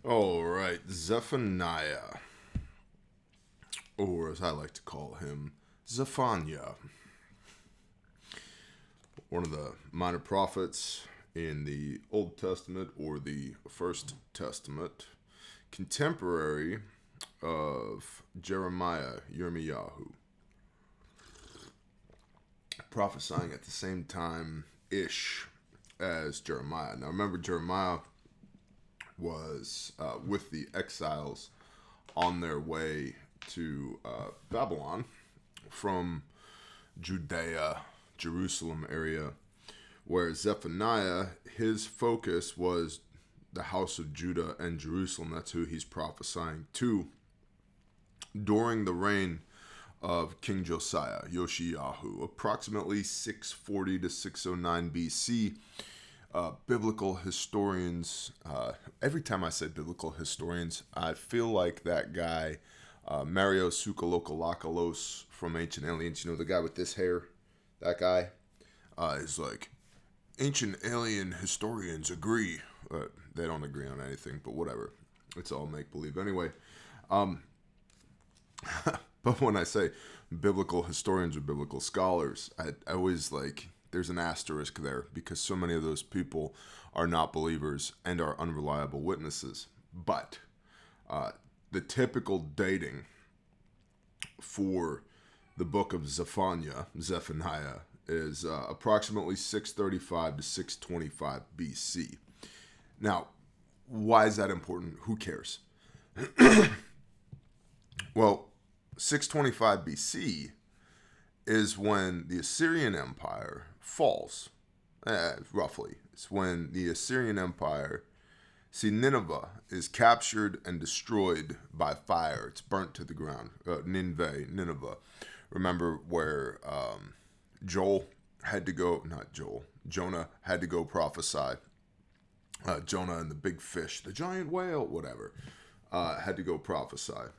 All right, Zephaniah, or as I like to call him, Zephaniah, one of the minor prophets in the Old Testament or the First Testament, contemporary of Jeremiah, Yirmiyahu, prophesying at the same time ish as Jeremiah. Now remember, Jeremiah was with the exiles on their way to Babylon from Judea, Jerusalem area, where Zephaniah, his focus was the house of Judah and Jerusalem. That's who he's prophesying to during the reign of King Josiah, Yoshiyahu, approximately 640 to 609 BC. Biblical historians, every time I say biblical historians, I feel like that guy, Mario Tsoukalokalokalos from Ancient Aliens, the guy with this hair, that guy, is like, ancient alien historians agree. They don't agree on anything, but whatever. It's all make-believe. Anyway, but when I say biblical historians or biblical scholars, I always like, there's an asterisk there because so many of those people are not believers and are unreliable witnesses. But the typical dating for the book of Zephaniah, is approximately 635 to 625 BC. Now, why is that important? Who cares? Well, 625 BC is when the Assyrian Empire falls, roughly. It's when the Assyrian Empire, Nineveh is captured and destroyed by fire. It's burnt to the ground. Nineveh. Remember where Jonah had to go prophesy. Jonah and the big fish, the giant whale, whatever, had to go prophesy.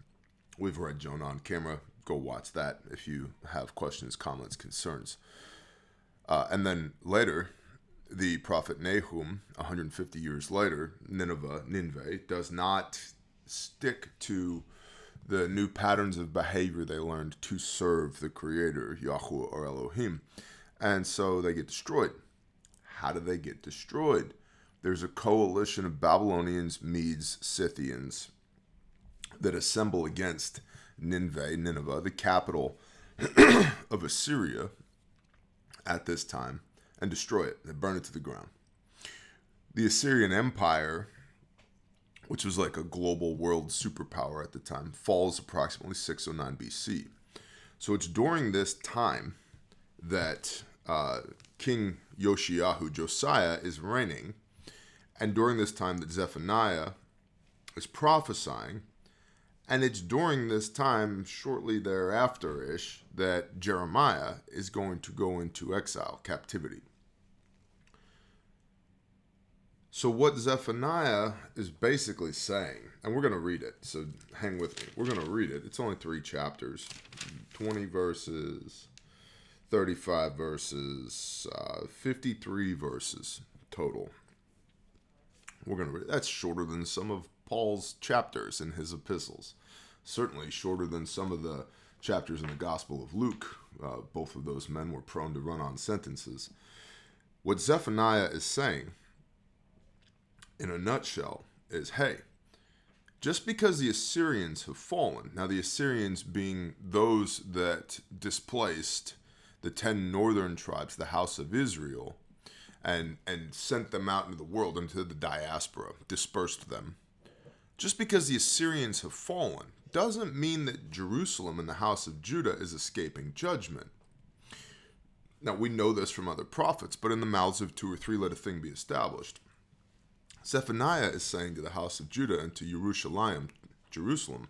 We've read Jonah on camera. Go watch that if you have questions, comments, concerns. And then later, the prophet Nahum, 150 years later, Nineveh, does not stick to the new patterns of behavior they learned to serve the Creator, Yahweh or Elohim. And so they get destroyed. How do they get destroyed? There's a coalition of Babylonians, Medes, Scythians that assemble against Nineveh, the capital of Assyria at this time, and destroy it. They burn it to the ground. The Assyrian Empire, which was like a global world superpower at the time, falls approximately 609 BC. So it's during this time that King Yoshiyahu, Josiah, is reigning, and during this time that Zephaniah is prophesying, and it's during this time, shortly thereafter-ish, that Jeremiah is going to go into exile, captivity. So what Zephaniah is basically saying, and we're going to read it, so hang with me. We're going to read it. It's only 3 chapters, 20 verses, 35 verses, 53 verses total. We're going to read it. That's shorter than some of Paul's chapters in his epistles. Certainly shorter than some of the chapters in the Gospel of Luke. Both of those men were prone to run on sentences. What Zephaniah is saying, in a nutshell, is, hey, just because the Assyrians have fallen, now the Assyrians being those that displaced the 10 northern tribes, the house of Israel, and sent them out into the world, into the diaspora, dispersed them. Just because the Assyrians have fallen doesn't mean that Jerusalem and the house of Judah is escaping judgment. Now, we know this from other prophets, but in the mouths of 2 or 3 let a thing be established. Zephaniah is saying to the house of Judah and to Jerusalem,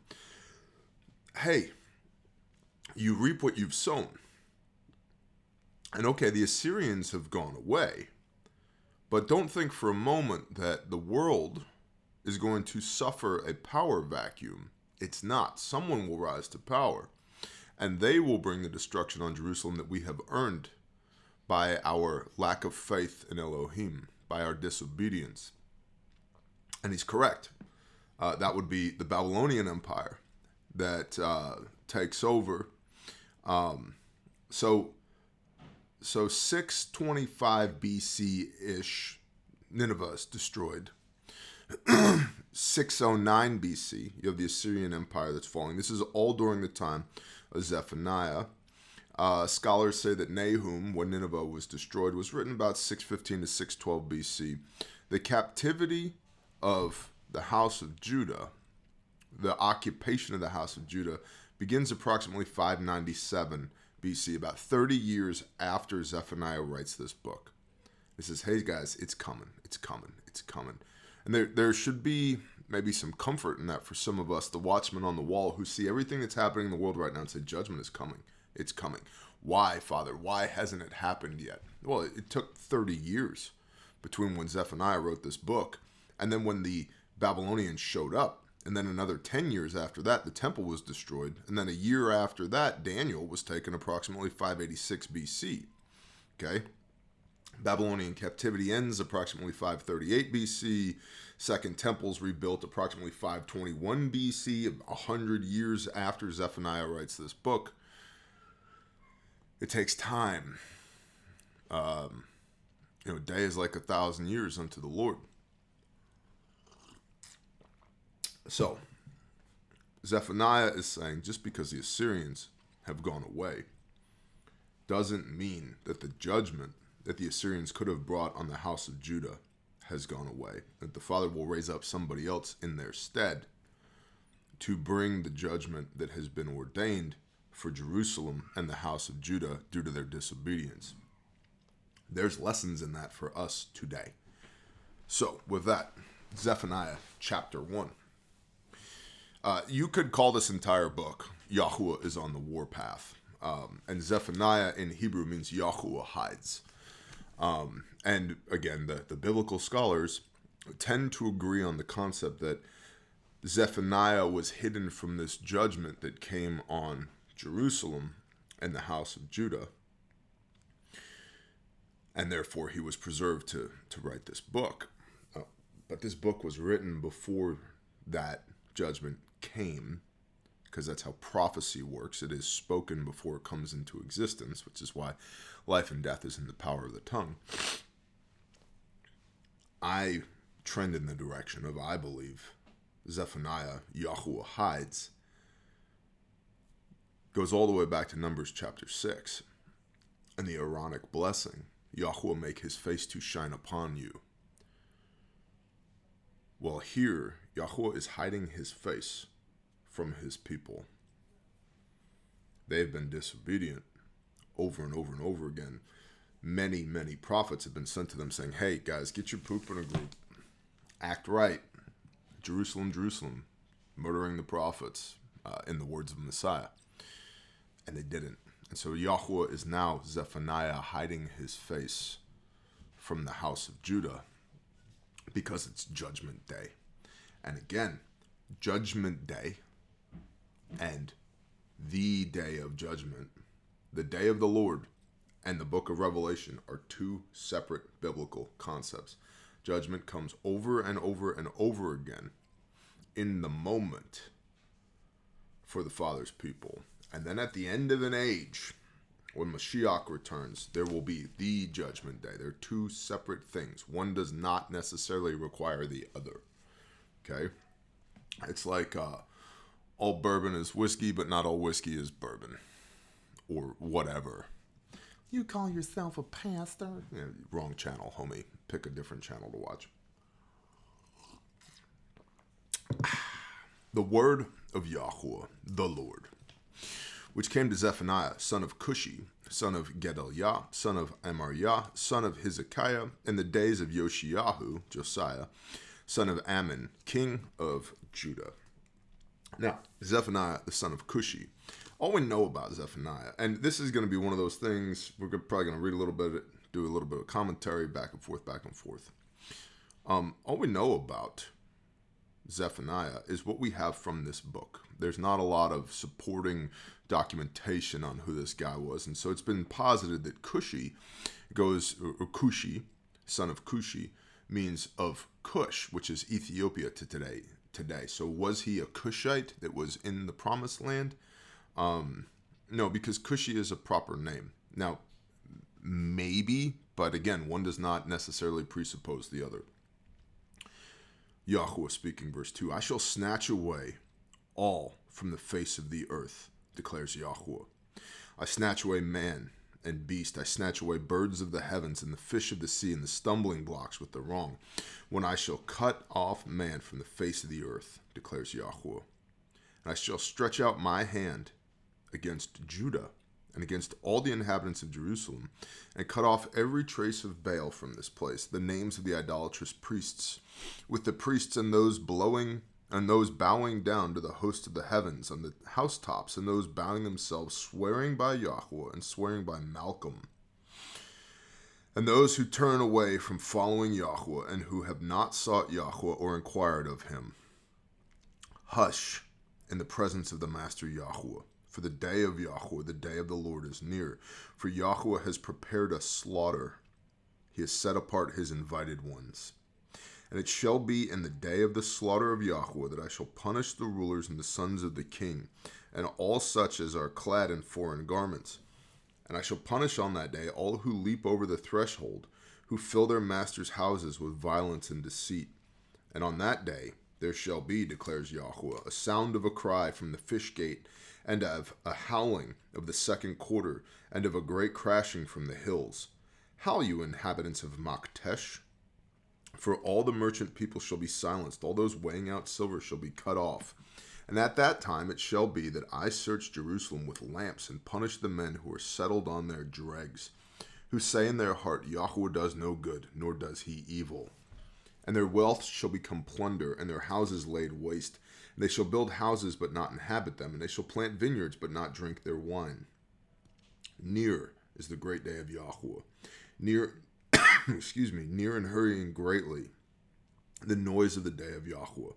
hey, you reap what you've sown. And okay, the Assyrians have gone away, but don't think for a moment that the world is going to suffer a power vacuum. It's not. Someone will rise to power, and they will bring the destruction on Jerusalem that we have earned by our lack of faith in Elohim, by our disobedience. And he's correct. That would be the Babylonian Empire that takes over. So 625 BC-ish, Nineveh is destroyed. 609 BC, you have the Assyrian Empire that's falling. This is all during the time of Zephaniah. Scholars say that Nahum, when Nineveh was destroyed, was written about 615 to 612 BC. The captivity of the house of Judah, the occupation of the house of Judah, begins approximately 597 BC, about 30 years after Zephaniah writes this book. He says, hey guys, it's coming, it's coming, it's coming. And there should be maybe some comfort in that for some of us, the watchmen on the wall, who see everything that's happening in the world right now and say, judgment is coming. It's coming. Why, Father? Why hasn't it happened yet? Well, it took 30 years between when Zephaniah wrote this book and then when the Babylonians showed up. And then another 10 years after that, the temple was destroyed. And then a year after that, Daniel was taken approximately 586 BC. Okay? Babylonian captivity ends approximately 538 BC. Second temple's rebuilt approximately 521 BC, 100 years after Zephaniah writes this book. It takes time. A day is like 1,000 years unto the Lord. So, Zephaniah is saying just because the Assyrians have gone away doesn't mean that the judgment that the Assyrians could have brought on the house of Judah has gone away. That the Father will raise up somebody else in their stead to bring the judgment that has been ordained for Jerusalem and the house of Judah due to their disobedience. There's lessons in that for us today. So, with that, Zephaniah chapter 1. You could call this entire book, Yahuwah is on the warpath. And Zephaniah in Hebrew means Yahuwah hides. And again, the biblical scholars tend to agree on the concept that Zephaniah was hidden from this judgment that came on Jerusalem and the house of Judah. And therefore he was preserved to write this book. But this book was written before that judgment came, because that's how prophecy works. It is spoken before it comes into existence, which is why life and death is in the power of the tongue. I trend in the direction of, I believe, Zephaniah, Yahuwah hides, goes all the way back to Numbers chapter 6, and the Aaronic blessing, Yahuwah make his face to shine upon you. Well, here, Yahuwah is hiding his face from his people. They've been disobedient over and over and over again. Many, many prophets have been sent to them saying, hey, guys, get your poop in a group. Act right. Jerusalem, Jerusalem. Murdering the prophets, in the words of Messiah. And they didn't. And so Yahuwah is now, Zephaniah, hiding his face from the house of Judah because it's Judgment Day. And again, Judgment Day and the Day of Judgment, the Day of the Lord, and the book of Revelation are two separate biblical concepts. Judgment comes over and over and over again in the moment for the Father's people. And then at the end of an age, when Mashiach returns, there will be the Judgment Day. They're two separate things. One does not necessarily require the other. Okay? It's like all bourbon is whiskey, but not all whiskey is bourbon. Or whatever. You call yourself a pastor? Yeah, wrong channel, homie. Pick a different channel to watch. The word of Yahuwah, the Lord, which came to Zephaniah, son of Cushi, son of Gedaliah, son of Amariah, son of Hezekiah, in the days of Yoshiyahu, Josiah, son of Ammon, king of Judah. Now, Zephaniah, the son of Cushi. All we know about Zephaniah, and this is going to be one of those things, we're probably going to read a little bit, do a little bit of commentary, back and forth, back and forth. All we know about Zephaniah is what we have from this book. There's not a lot of supporting documentation on who this guy was, and so it's been posited that Cushi goes, or Cushi, son of Cushi, means of Cush, which is Ethiopia to today. So was he a Cushite that was in the promised land? No, because Cushi is a proper name. Now, maybe, but again, one does not necessarily presuppose the other. Yahuwah speaking, verse 2, I shall snatch away all from the face of the earth, declares Yahuwah. I snatch away man and beast. I snatch away birds of the heavens and the fish of the sea and the stumbling blocks with the wrong. When I shall cut off man from the face of the earth, declares Yahuwah. And I shall stretch out my hand against Judah and against all the inhabitants of Jerusalem, and cut off every trace of Baal from this place, the names of the idolatrous priests, with the priests and those bowing down to the host of the heavens on the housetops, and those bowing themselves, swearing by Yahuwah and swearing by Malcolm, and those who turn away from following Yahuwah and who have not sought Yahuwah or inquired of him. Hush in the presence of the Master Yahuwah. For the day of Yahuwah, the day of the Lord is near. For Yahuwah has prepared a slaughter. He has set apart his invited ones. And it shall be in the day of the slaughter of Yahuwah that I shall punish the rulers and the sons of the king, and all such as are clad in foreign garments. And I shall punish on that day all who leap over the threshold, who fill their masters' houses with violence and deceit. And on that day there shall be, declares Yahuwah, a sound of a cry from the fish gate, and of a howling of the second quarter, and of a great crashing from the hills. Howl, you inhabitants of Maktesh! For all the merchant people shall be silenced, all those weighing out silver shall be cut off. And at that time it shall be that I search Jerusalem with lamps, and punish the men who are settled on their dregs, who say in their heart, Yahuwah does no good, nor does he evil. And their wealth shall become plunder, and their houses laid waste. And they shall build houses, but not inhabit them, and they shall plant vineyards, but not drink their wine. Near is the great day of Yahuwah. Near, near and hurrying greatly, the noise of the day of Yahuwah.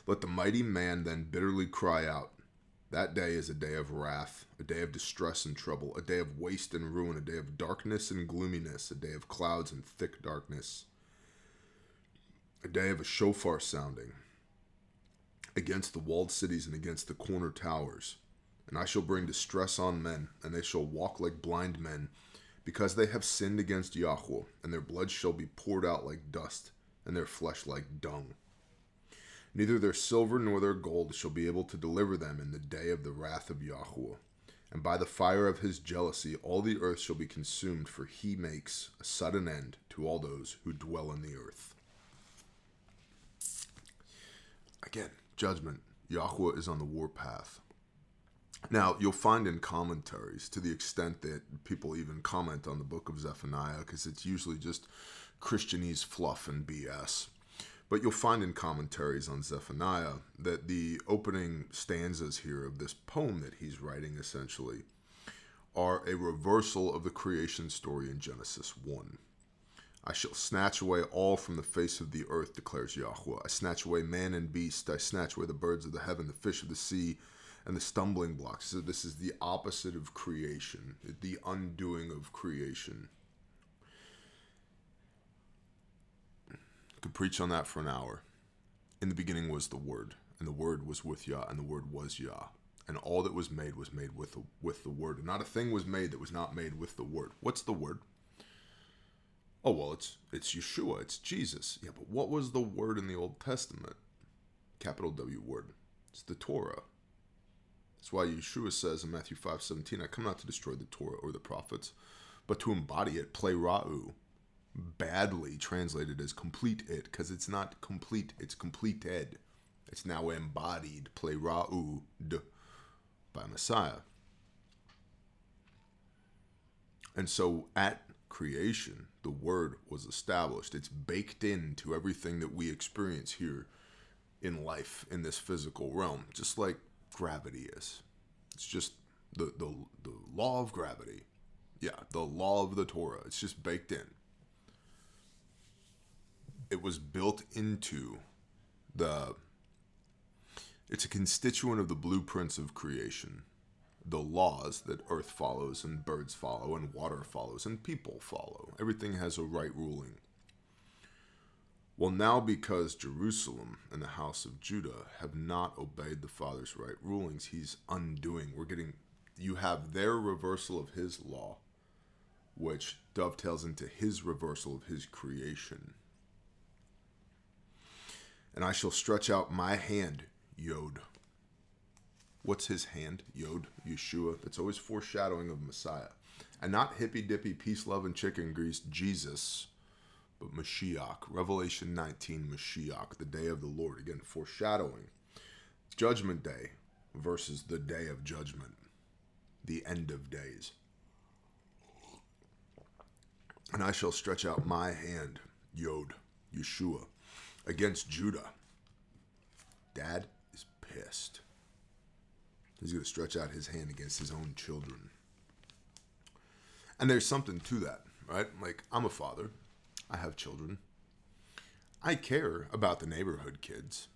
Let the mighty man then bitterly cry out. That day is a day of wrath, a day of distress and trouble, a day of waste and ruin, a day of darkness and gloominess, a day of clouds and thick darkness, a day of a shofar sounding against the walled cities and against the corner towers. And I shall bring distress on men, and they shall walk like blind men, because they have sinned against Yahuwah, and their blood shall be poured out like dust, and their flesh like dung. Neither their silver nor their gold shall be able to deliver them in the day of the wrath of Yahuwah. And by the fire of his jealousy all the earth shall be consumed, for he makes a sudden end to all those who dwell in the earth. Again, judgment. Yahuwah is on the warpath. Now, you'll find in commentaries, to the extent that people even comment on the book of Zephaniah, because it's usually just Christianese fluff and BS, but you'll find in commentaries on Zephaniah that the opening stanzas here of this poem that he's writing, essentially, are a reversal of the creation story in Genesis 1. I shall snatch away all from the face of the earth, declares Yahuwah. I snatch away man and beast. I snatch away the birds of the heaven, the fish of the sea, and the stumbling blocks. So this is the opposite of creation, the undoing of creation. Could preach on that for an hour. In the beginning was the Word, and the Word was with Yah, and the Word was Yah. And all that was made with the Word. And not a thing was made that was not made with the Word. What's the Word? Oh, well, it's Yeshua, it's Jesus. Yeah, but what was the Word in the Old Testament? Capital W Word. It's the Torah. That's why Yeshua says in Matthew 5:17, I come not to destroy the Torah or the prophets, but to embody it, plerau. Badly translated as complete it, because it's not complete, it's completed. It's now embodied, plerau, by Messiah. And so at creation, the Word was established. It's baked into everything that we experience here in life, in this physical realm, just like gravity is. It's just the law of gravity. Yeah, the law of the Torah. It's just baked in. It was built into it's a constituent of the blueprints of creation. The laws that earth follows and birds follow and water follows and people follow. Everything has a right ruling. Well, now because Jerusalem and the house of Judah have not obeyed the Father's right rulings, he's undoing. You have their reversal of his law, which dovetails into his reversal of his creation. And I shall stretch out my hand, Yod. What's his hand? Yod, Yeshua. That's always foreshadowing of Messiah. And not hippy-dippy, peace, love, and chicken grease, Jesus, but Mashiach. Revelation 19, Mashiach, the day of the Lord. Again, foreshadowing. Judgment Day versus the day of judgment. The end of days. And I shall stretch out my hand, Yod, Yeshua, against Judah. Dad is pissed. He's going to stretch out his hand against his own children. And there's something to that, right? Like, I'm a father. I have children. I care about the neighborhood kids,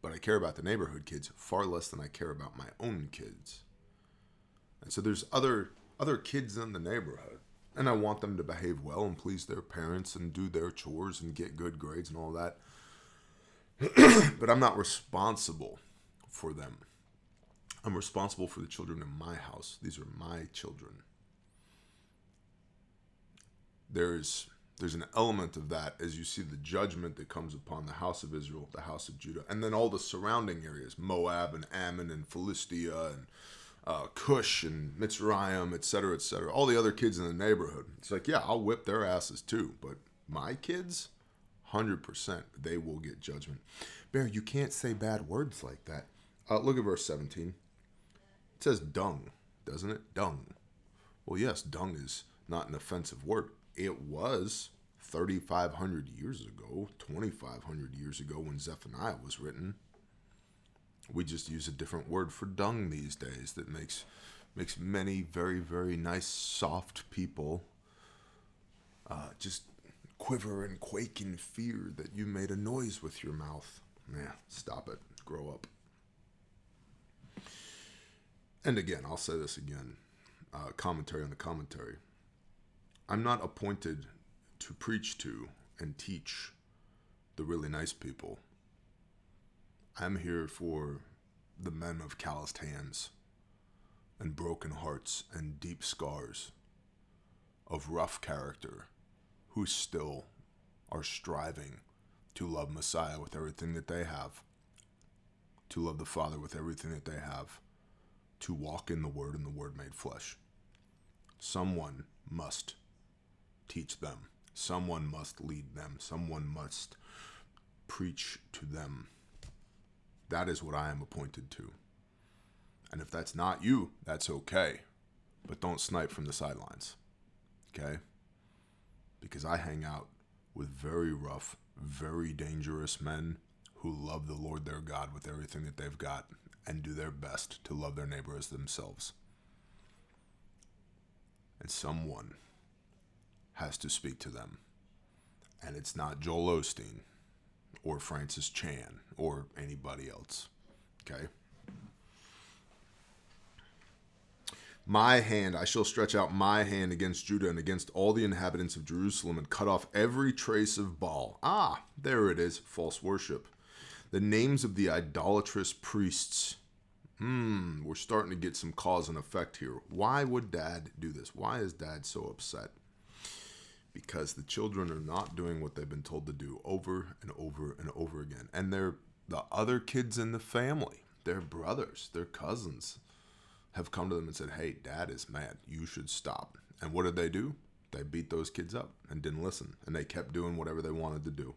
but I care about the neighborhood kids far less than I care about my own kids. And so there's other kids in the neighborhood, and I want them to behave well and please their parents and do their chores and get good grades and all that. But I'm not responsible for them. I'm responsible for the children in my house. These are my children. There's an element of that as you see the judgment that comes upon the house of Israel, the house of Judah, and then all the surrounding areas, Moab and Ammon and Philistia and Cush and Mitzrayim, etc., etc. All the other kids in the neighborhood. It's like, yeah, I'll whip their asses too, but my kids, 100%, they will get judgment. Bear, you can't say bad words like that. Look at verse 17. It says dung, doesn't it? Dung. Well, yes, dung is not an offensive word. It was 3,500 years ago, 2,500 years ago when Zephaniah was written. We just use a different word for dung these days that makes many very, very nice, soft people just quiver and quake in fear that you made a noise with your mouth. Yeah, stop it. Grow up. And again, I'll say this again, commentary on the commentary. I'm not appointed to preach to and teach the really nice people. I'm here for the men of calloused hands and broken hearts and deep scars of rough character who still are striving to love Messiah with everything that they have, to love the Father with everything that they have, to walk in the Word and the Word made flesh. Someone must teach them. Someone must lead them. Someone must preach to them. That is what I am appointed to. And if that's not you, that's okay. But don't snipe from the sidelines. Okay? Because I hang out with very rough, very dangerous men who love the Lord their God with everything that they've got and do their best to love their neighbor as themselves. And someone has to speak to them. And it's not Joel Osteen or Francis Chan or anybody else. Okay? My hand, I shall stretch out my hand against Judah and against all the inhabitants of Jerusalem and cut off every trace of Baal. Ah, there it is, false worship. The names of the idolatrous priests. We're starting to get some cause and effect here. Why would Dad do this? Why is Dad so upset? Because the children are not doing what they've been told to do over and over and over again. And they're the other kids in the family, their brothers, their cousins, have come to them and said, hey, Dad is mad. You should stop. And what did they do? They beat those kids up and didn't listen. And they kept doing whatever they wanted to do.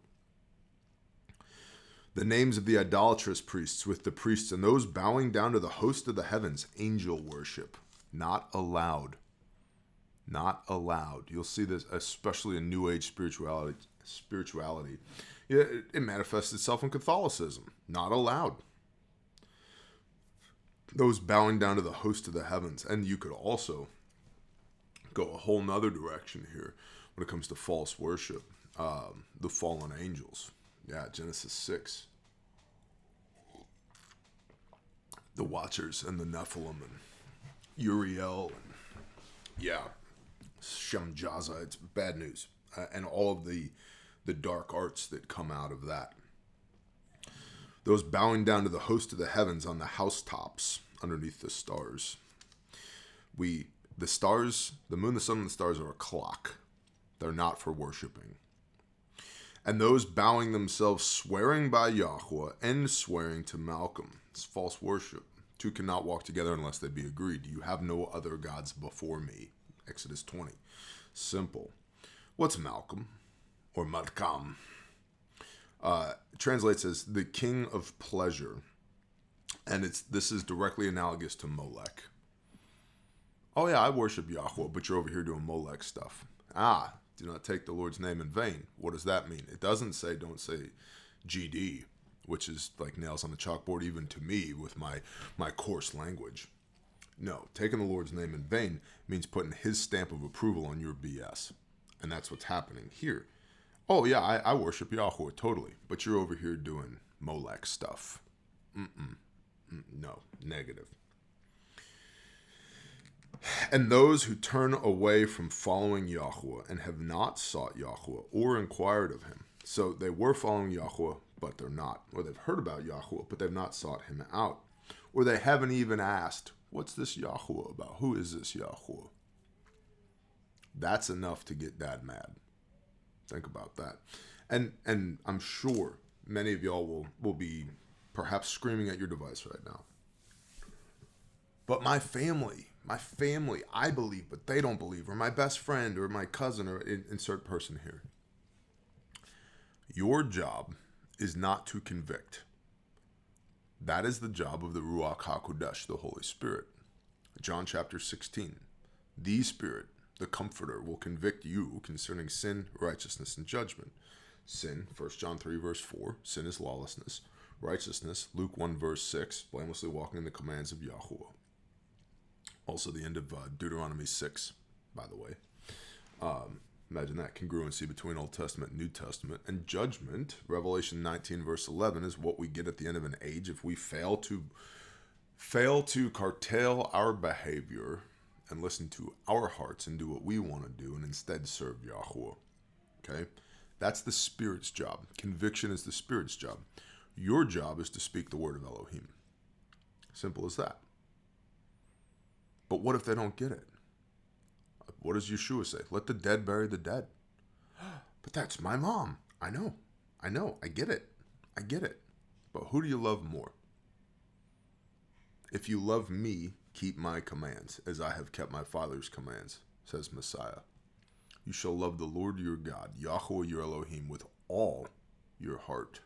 The names of the idolatrous priests with the priests and those bowing down to the host of the heavens, angel worship. Not allowed. Not allowed. You'll see this, especially in New Age spirituality. It manifests itself in Catholicism. Not allowed. Those bowing down to the host of the heavens. And you could also go a whole nother direction here when it comes to false worship. The fallen angels. Yeah, Genesis 6. The Watchers and the Nephilim and Uriel and Shemjaza. It's bad news. And all of the the dark arts that come out of that. Those bowing down to the host of the heavens on the housetops underneath the stars. The stars, the moon, the sun, and the stars are a clock. They're not for worshiping. And those bowing themselves, swearing by Yahweh and swearing to Malcolm. It's false worship. Two cannot walk together unless they be agreed. You have no other gods before me. Exodus 20. Simple. What's Malcolm? Or Malkam? Translates as the king of pleasure. And this is directly analogous to Molech. Oh yeah, I worship Yahweh, but you're over here doing Molech stuff. Do not take the Lord's name in vain. What does that mean? It doesn't say, don't say GD, which is like nails on the chalkboard, even to me with my coarse language. No, taking the Lord's name in vain means putting his stamp of approval on your BS. And that's what's happening here. Oh yeah, I worship Yahweh, totally. But you're over here doing Molech stuff. No, negative. And those who turn away from following Yahweh and have not sought Yahweh or inquired of him. So they were following Yahweh, but they're not. Or they've heard about Yahweh, but they've not sought him out. Or they haven't even asked, what's this Yahweh about? Who is this Yahweh? That's enough to get Dad mad. Think about that. And I'm sure many of y'all will be perhaps screaming at your device right now. But my family, I believe, but they don't believe, or my best friend, or my cousin, or insert person here. Your job is not to convict. That is the job of the Ruach HaKodesh, the Holy Spirit. John chapter 16. The Spirit, the Comforter, will convict you concerning sin, righteousness, and judgment. Sin, 1 John 3, verse 4. Sin is lawlessness. Righteousness, Luke 1, verse 6. Blamelessly walking in the commands of Yahweh. Also the end of Deuteronomy 6, by the way. Imagine that congruency between Old Testament and New Testament. And judgment, Revelation 19, verse 11, is what we get at the end of an age if we fail to curtail our behavior and listen to our hearts and do what we want to do and instead serve Yahweh. Okay? That's the Spirit's job. Conviction is the Spirit's job. Your job is to speak the word of Elohim. Simple as that. But what if they don't get it? What does Yeshua say? Let the dead bury the dead. But that's my mom. I know. I get it. But who do you love more? If you love me, keep my commands, as I have kept my Father's commands, says Messiah. You shall love the Lord your God, Yahweh your Elohim, with all your heart,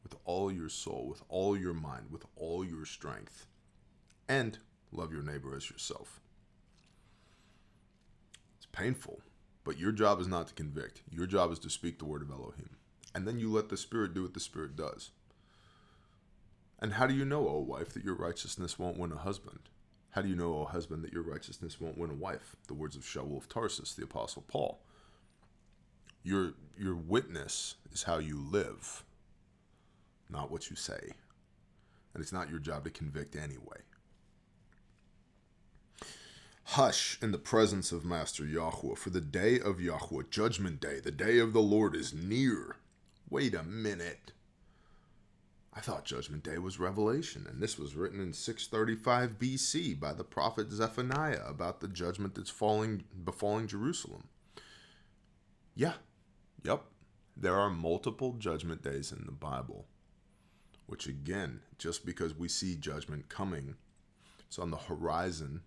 with all your soul, with all your mind, with all your strength, and love your neighbor as yourself. It's painful, but your job is not to convict. Your job is to speak the word of Elohim. And then you let the Spirit do what the Spirit does. And how do you know, O wife, that your righteousness won't win a husband? How do you know, O husband, that your righteousness won't win a wife? The words of Shaul of Tarsus, the Apostle Paul. Your witness is how you live, not what you say. And it's not your job to convict anyway. Hush in the presence of Master Yahweh, for the day of Yahweh, judgment day, the day of the Lord is near. Wait a minute. I thought Judgment Day was Revelation, and this was written in 635 BC by the prophet Zephaniah about the judgment that's befalling Jerusalem. Yep. There are multiple judgment days in the Bible, which again, just because we see judgment coming, it's on the horizon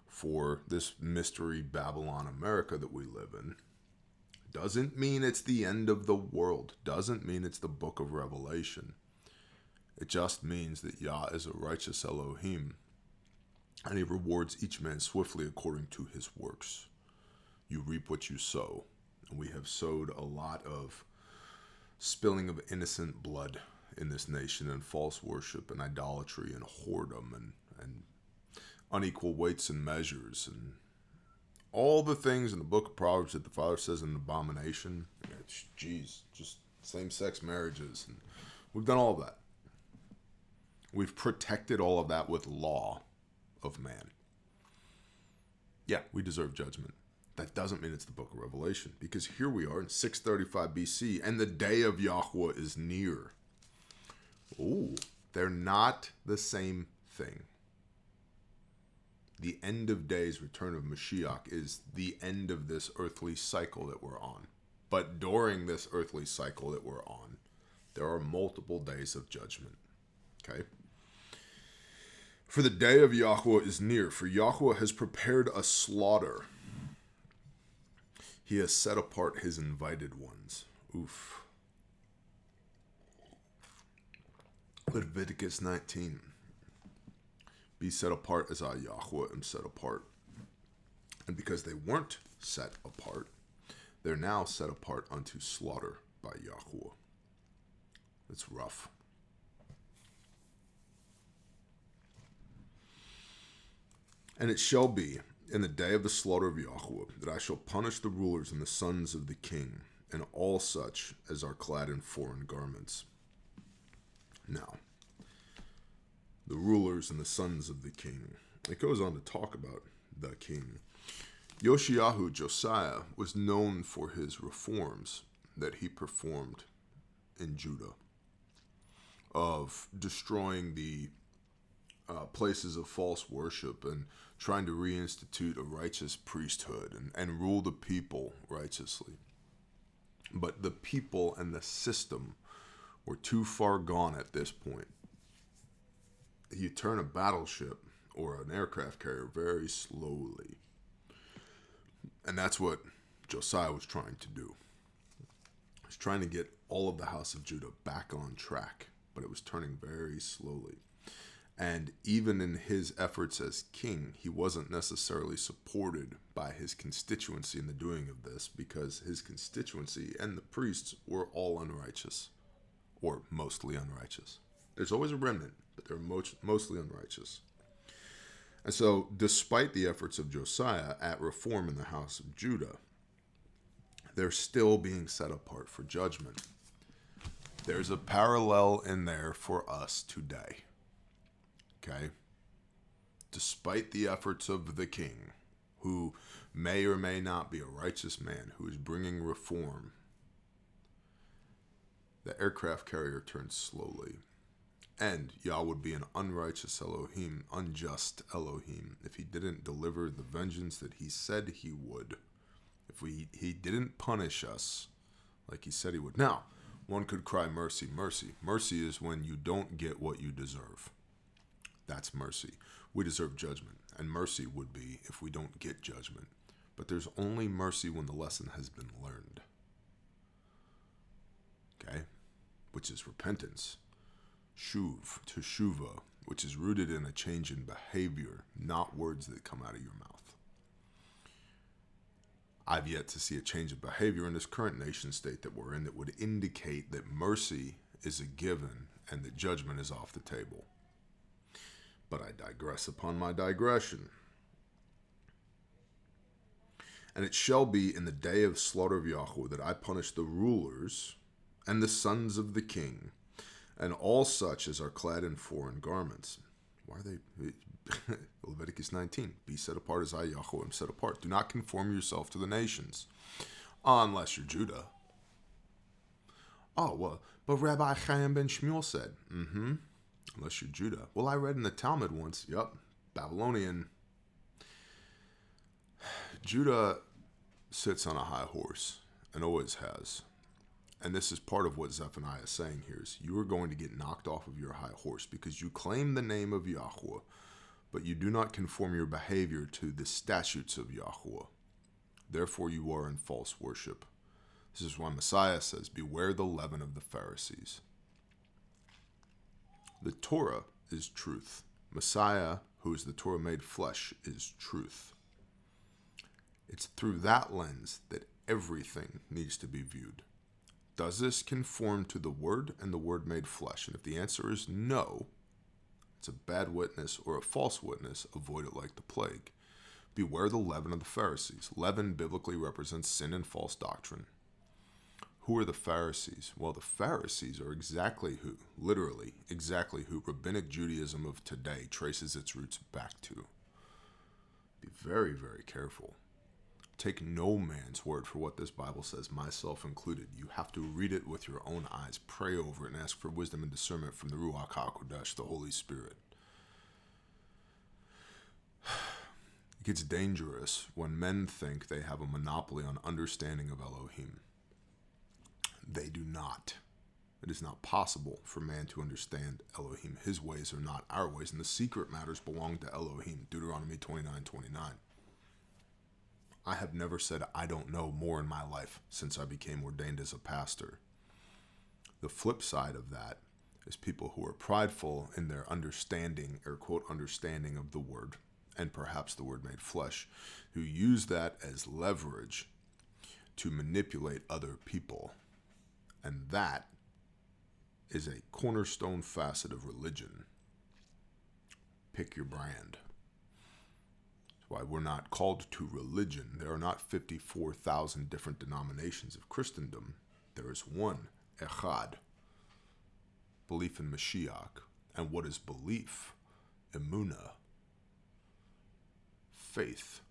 for this mystery Babylon America that we live in, doesn't mean it's the end of the world, doesn't mean it's the book of Revelation. It just means that Yah is a righteous Elohim, and he rewards each man swiftly according to his works. You reap what you sow, and we have sowed a lot of spilling of innocent blood in this nation, and false worship, and idolatry, and whoredom, and unequal weights and measures, and all the things in the book of Proverbs that the Father says an abomination. Just same-sex marriages, and we've done all of that. We've protected all of that with law of man. Yeah, we deserve judgment. That doesn't mean it's the book of Revelation, because here we are in 635 BC, and the day of Yahweh is near. Oh, they're not the same thing. The end of days, return of Mashiach, is the end of this earthly cycle that we're on. But during this earthly cycle that we're on, there are multiple days of judgment. Okay? For the day of Yahweh is near, for Yahweh has prepared a slaughter. He has set apart his invited ones. Oof. Leviticus 19. Be set apart as I, Yahweh, am set apart. And because they weren't set apart, they're now set apart unto slaughter by Yahweh. It's rough. And it shall be in the day of the slaughter of Yahweh that I shall punish the rulers and the sons of the king, and all such as are clad in foreign garments. Now, the rulers and the sons of the king. It goes on to talk about the king. Yoshiyahu, Josiah, was known for his reforms that he performed in Judah, of destroying the places of false worship and trying to reinstitute a righteous priesthood and rule the people righteously. But the people and the system were too far gone at this point. You turn a battleship or an aircraft carrier very slowly. And that's what Josiah was trying to do. He was trying to get all of the house of Judah back on track, but it was turning very slowly. And even in his efforts as king, he wasn't necessarily supported by his constituency in the doing of this, because his constituency and the priests were all unrighteous, or mostly unrighteous. There's always a remnant, but they're mostly unrighteous. And so, despite the efforts of Josiah at reform in the house of Judah, they're still being set apart for judgment. There's a parallel in there for us today. Okay? Despite the efforts of the king, who may or may not be a righteous man who is bringing reform, the aircraft carrier turns slowly. And Yah would be an unrighteous Elohim, unjust Elohim, if he didn't deliver the vengeance that he said he would. If he didn't punish us like he said he would. Now, one could cry mercy, mercy. Mercy is when you don't get what you deserve. That's mercy. We deserve judgment. And mercy would be if we don't get judgment. But there's only mercy when the lesson has been learned. Okay? Which is repentance. Shuv, teshuva, which is rooted in a change in behavior, not words that come out of your mouth. I've yet to see a change of behavior in this current nation state that we're in that would indicate that mercy is a given and that judgment is off the table. But I digress upon my digression. And it shall be in the day of slaughter of Yahweh that I punish the rulers and the sons of the king, and all such as are clad in foreign garments. Why are they? Leviticus 19. Be set apart as I, Yahweh, am set apart. Do not conform yourself to the nations, unless you're Judah. Oh, well, but Rabbi Chaim ben Shmuel said, unless you're Judah. Well, I read in the Talmud once, Babylonian. Judah sits on a high horse, and always has. And this is part of what Zephaniah is saying here, is you are going to get knocked off of your high horse because you claim the name of Yahweh, but you do not conform your behavior to the statutes of Yahweh. Therefore you are in false worship. This is why Messiah says, beware the leaven of the Pharisees. The Torah is truth. Messiah, who is the Torah made flesh, is truth. It's through that lens that everything needs to be viewed. Does this conform to the Word and the Word made flesh? And if the answer is no, it's a bad witness or a false witness. Avoid it like the plague. Beware the leaven of the Pharisees. Leaven biblically represents sin and false doctrine. Who are the Pharisees? Well, the Pharisees are exactly who Rabbinic Judaism of today traces its roots back to. Be very, very careful. Take no man's word for what this Bible says, myself included. You have to read it with your own eyes, pray over it, and ask for wisdom and discernment from the Ruach HaKodesh, the Holy Spirit. It gets dangerous when men think they have a monopoly on understanding of Elohim. They do not. It is not possible for man to understand Elohim. His ways are not our ways, and the secret matters belong to Elohim. Deuteronomy 29:29. I have never said I don't know more in my life since I became ordained as a pastor. The flip side of that is people who are prideful in their understanding, air quote, understanding of the word, and perhaps the word made flesh, who use that as leverage to manipulate other people. And that is a cornerstone facet of religion. Pick your brand. That's why we're not called to religion. There are not 54,000 different denominations of Christendom. There is one, Echad, belief in Mashiach. And what is belief? Emunah. Faith.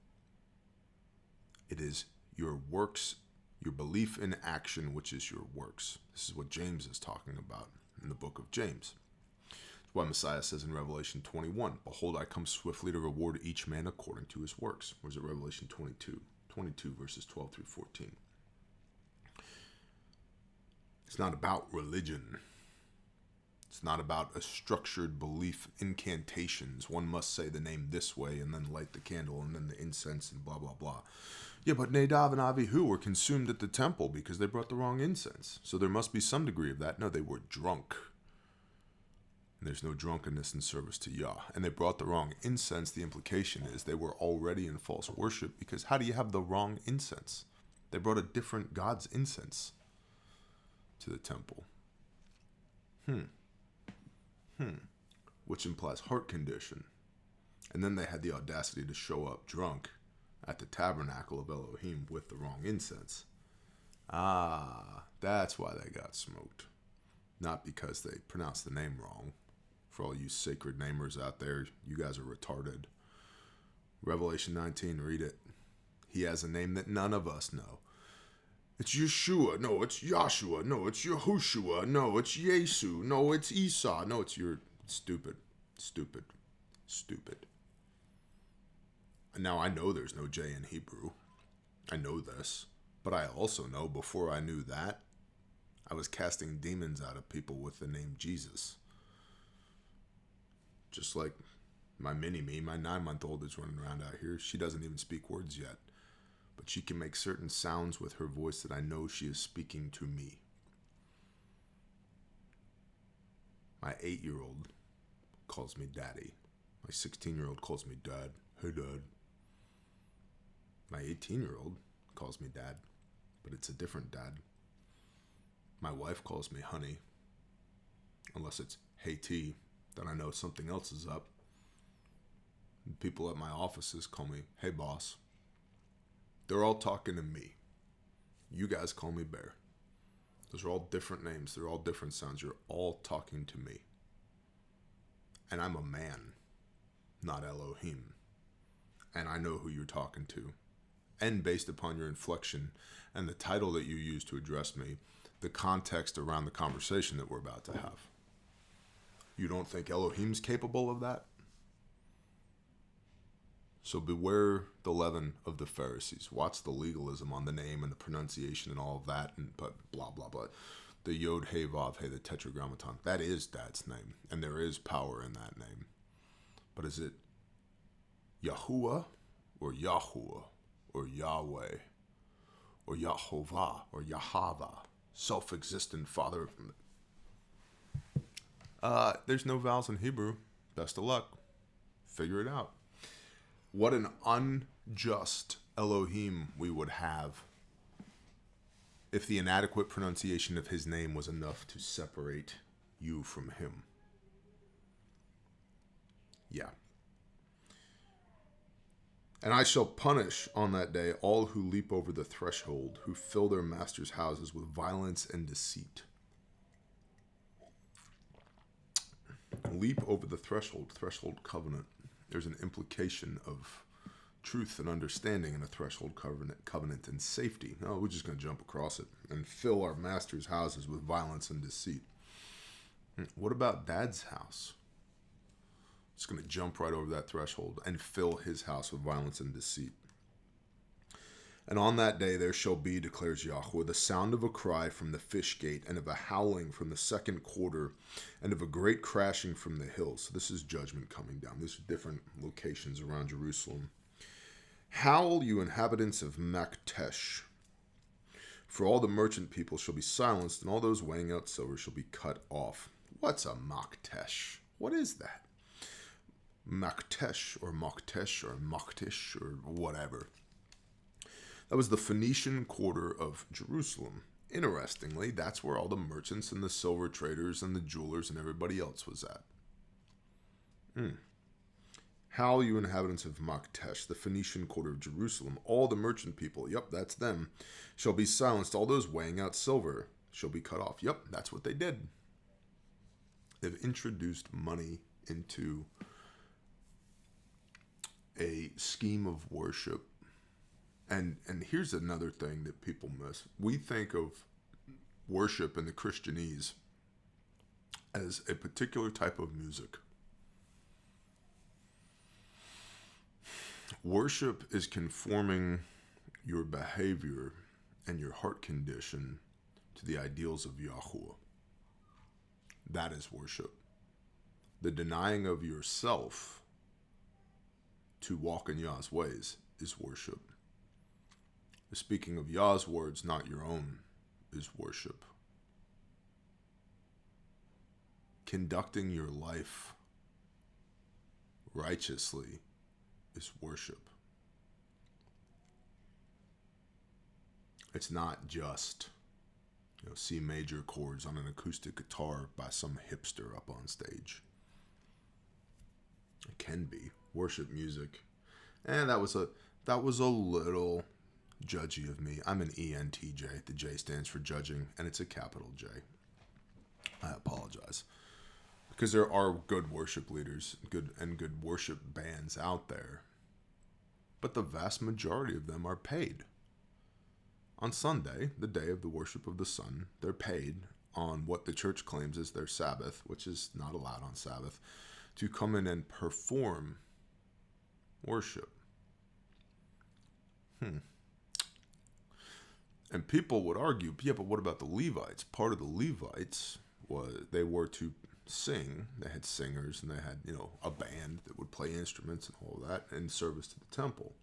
It is your works, your belief in action, which is your works. This is what James is talking about in the book of James. That's why Messiah says in Revelation 21, behold, I come swiftly to reward each man according to his works. Or is it Revelation 22 verses 12 through 14. It's not about religion. It's not about a structured belief, incantations. One must say the name this way and then light the candle and then the incense and blah, blah, blah. Yeah, but Nadav and Avihu were consumed at the temple because they brought the wrong incense. So there must be some degree of that. No, they were drunk. And there's no drunkenness in service to Yah. And they brought the wrong incense. The implication is they were already in false worship, because how do you have the wrong incense? They brought a different God's incense to the temple. Which implies heart condition. And then they had the audacity to show up drunk at the tabernacle of Elohim with the wrong incense. That's why they got smoked. Not because they pronounced the name wrong. For all you sacred namers out there, you guys are retarded. Revelation 19, read it. He has a name that none of us know. It's Yeshua. No, it's Yahshua. No, it's Yehoshua. No, it's Yesu. No, it's Esau. No, it's your stupid. And now I know there's no J in Hebrew. I know this. But I also know before I knew that, I was casting demons out of people with the name Jesus. Just like my mini-me, my 9-month-old is running around out here. She doesn't even speak words yet. But she can make certain sounds with her voice that I know she is speaking to me. My 8-year-old calls me daddy. My 16-year-old calls me dad. Hey, dad. My 18-year-old calls me dad, but it's a different dad. My wife calls me honey. Unless it's hey T, then I know something else is up. People at my offices call me hey boss. They're all talking to me. You guys call me Bear. Those are all different names. They're all different sounds. You're all talking to me. And I'm a man, not Elohim. And I know who you're talking to. And based upon your inflection and the title that you use to address me, the context around the conversation that we're about to have. You don't think Elohim's capable of that? So beware the leaven of the Pharisees. Watch the legalism on the name and the pronunciation and all of that, and but blah, blah, blah. The Yod, He, Vav, He, the Tetragrammaton. That is Dad's name, and there is power in that name. But is it Yahuwah or Yahuwah or Yahweh or Yahovah or Yahava, self-existent Father? There's no vowels in Hebrew. Best of luck. Figure it out. What an unjust Elohim we would have if the inadequate pronunciation of his name was enough to separate you from him. Yeah. And I shall punish on that day all who leap over the threshold, who fill their masters' houses with violence and deceit. Leap over the threshold covenant. There's an implication of truth and understanding and a threshold covenant and safety. No, we're just going to jump across it and fill our master's houses with violence and deceit. What about Dad's house? It's going to jump right over that threshold and fill his house with violence and deceit. And on that day there shall be, declares Yahweh, the sound of a cry from the fish gate, and of a howling from the second quarter, and of a great crashing from the hills. So this is judgment coming down. These are different locations around Jerusalem. Howl, you inhabitants of Maktesh, for all the merchant people shall be silenced, and all those weighing out silver shall be cut off. What's a Maktesh? What is that? Maktesh or Maktesh or Maktish or whatever. That was the Phoenician quarter of Jerusalem. Interestingly, that's where all the merchants and the silver traders and the jewelers and everybody else was at. Howl, you inhabitants of Maktesh, the Phoenician quarter of Jerusalem, all the merchant people, yep, that's them, shall be silenced. All those weighing out silver shall be cut off. Yep, that's what they did. They've introduced money into a scheme of worship. And here's another thing that people miss. We think of worship in the Christianese as a particular type of music. Worship is conforming your behavior and your heart condition to the ideals of Yahweh. That is worship. The denying of yourself to walk in Yah's ways is worship. The speaking of Yah's words, not your own, is worship. Conducting your life righteously is worship. It's not just, C major chords on an acoustic guitar by some hipster up on stage. It can be worship music. And that was a little judgy of me. I'm an ENTJ. The J stands for judging, and it's a capital J. I apologize. Because there are good worship leaders, good worship bands out there. But the vast majority of them are paid. On Sunday, the day of the worship of the sun, they're paid on what the church claims is their Sabbath, which is not allowed on Sabbath, to come in and perform worship. And people would argue, yeah, but what about the Levites? Part of the Levites was they were to sing. They had singers and they had, a band that would play instruments and all that in service to the temple.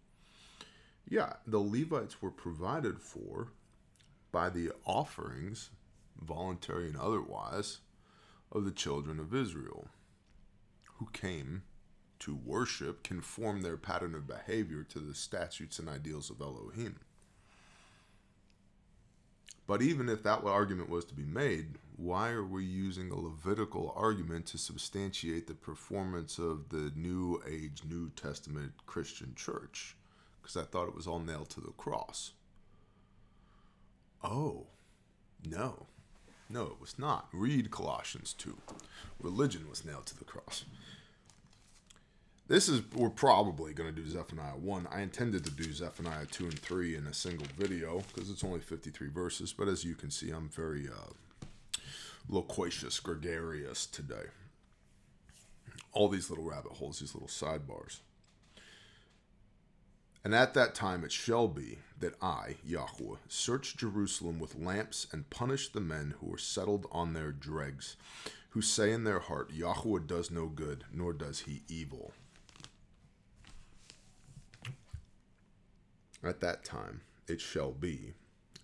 Yeah, the Levites were provided for by the offerings, voluntary and otherwise, of the children of Israel, who came to worship, conform their pattern of behavior to the statutes and ideals of Elohim. But even if that argument was to be made, why are we using a Levitical argument to substantiate the performance of the New Age, New Testament Christian church? Because I thought it was all nailed to the cross. Oh, no. No, it was not. Read Colossians 2. Religion was nailed to the cross. We're probably going to do Zephaniah 1. I intended to do Zephaniah 2 and 3 in a single video because it's only 53 verses. But as you can see, I'm very loquacious, gregarious today. All these little rabbit holes, these little sidebars. And at that time it shall be that I, Yahweh, search Jerusalem with lamps and punish the men who are settled on their dregs, who say in their heart, Yahweh does no good, nor does he evil. At that time, it shall be,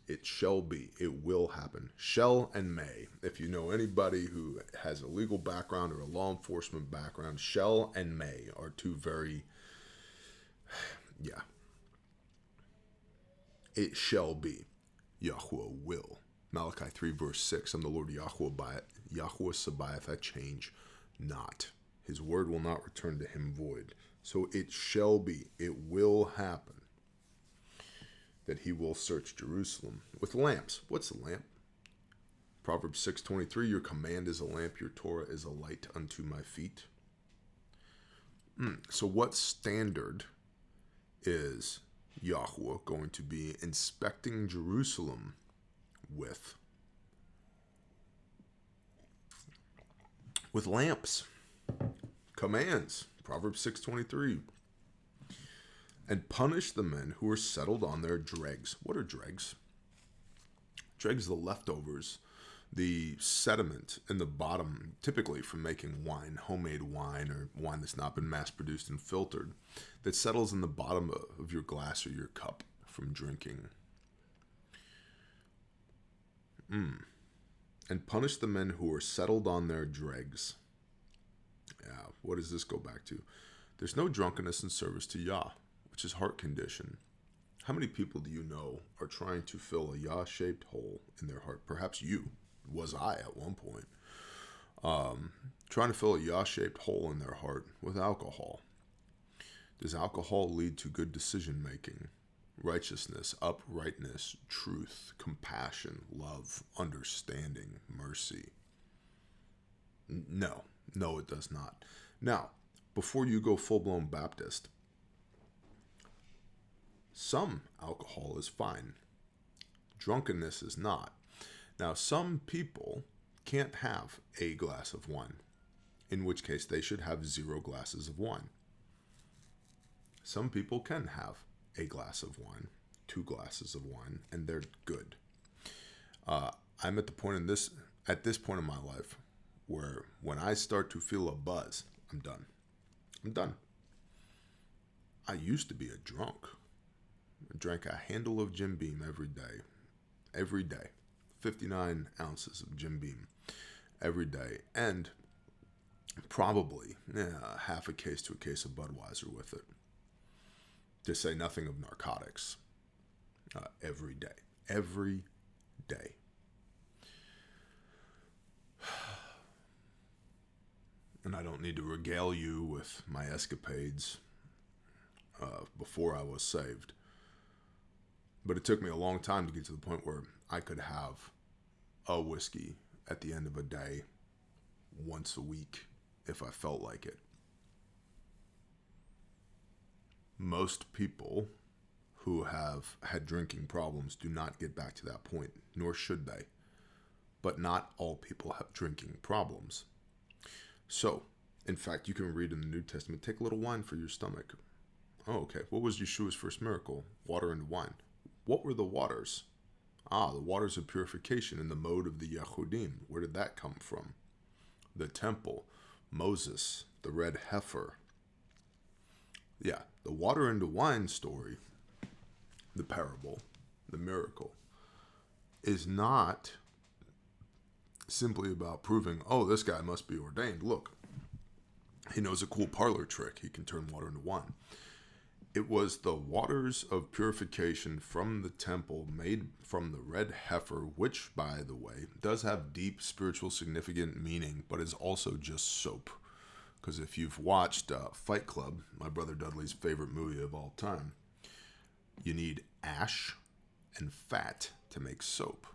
it will happen. Shall and may. If you know anybody who has a legal background or a law enforcement background, shall and may are two very, It shall be. Yahweh will. Malachi 3 verse 6, I'm the Lord Yahweh Sabaoth, I change not. His word will not return to him void. So it shall be, it will happen, that he will search Jerusalem with lamps. What's a lamp? Proverbs 6:23, your command is a lamp, your Torah is a light unto my feet. So what standard is Yahweh going to be inspecting Jerusalem with lamps, commands, Proverbs 6:23, and punish the men who are settled on their dregs. What are dregs? Dregs, the leftovers, the sediment in the bottom, typically from making wine, homemade wine, or wine that's not been mass produced and filtered, that settles in the bottom of your glass or your cup from drinking. And punish the men who are settled on their dregs. Yeah, what does this go back to? There's no drunkenness in service to Yah, which is heart condition. How many people do you know are trying to fill a Yah-shaped hole in their heart? Perhaps you. Was I at one point. Trying to fill a Yah-shaped hole in their heart with alcohol. Does alcohol lead to good decision making, righteousness, uprightness, truth, compassion, love, understanding, mercy? No, it does not. Now, before you go full-blown Baptist, some alcohol is fine. Drunkenness is not. Now, some people can't have a glass of wine, in which case they should have 0 glasses of wine. Some people can have a glass of wine, 2 glasses of wine, and they're good. I'm at this point in my life where when I start to feel a buzz, I'm done. I used to be a drunk. I drank a handle of Jim Beam every day. 59 ounces of Jim Beam every day, and probably half a case to a case of Budweiser with it, to say nothing of narcotics. Every day. And I don't need to regale you with my escapades before I was saved. But it took me a long time to get to the point where I could have a whiskey at the end of a day once a week if I felt like it. Most people who have had drinking problems do not get back to that point, nor should they. But not all people have drinking problems. So, in fact, you can read in the New Testament, take a little wine for your stomach. Oh, okay. What was Yeshua's first miracle? Water and wine. What were the waters? The waters of purification in the mode of the Yehudim. Where did that come from? The temple, Moses, the red heifer. Yeah, the water into wine story, the parable, the miracle, is not simply about proving, this guy must be ordained. Look, he knows a cool parlor trick. He can turn water into wine. It was the waters of purification from the temple made from the red heifer, which, by the way, does have deep spiritual significant meaning, but is also just soap. Because if you've watched Fight Club, my brother Dudley's favorite movie of all time, you need ash and fat to make soap,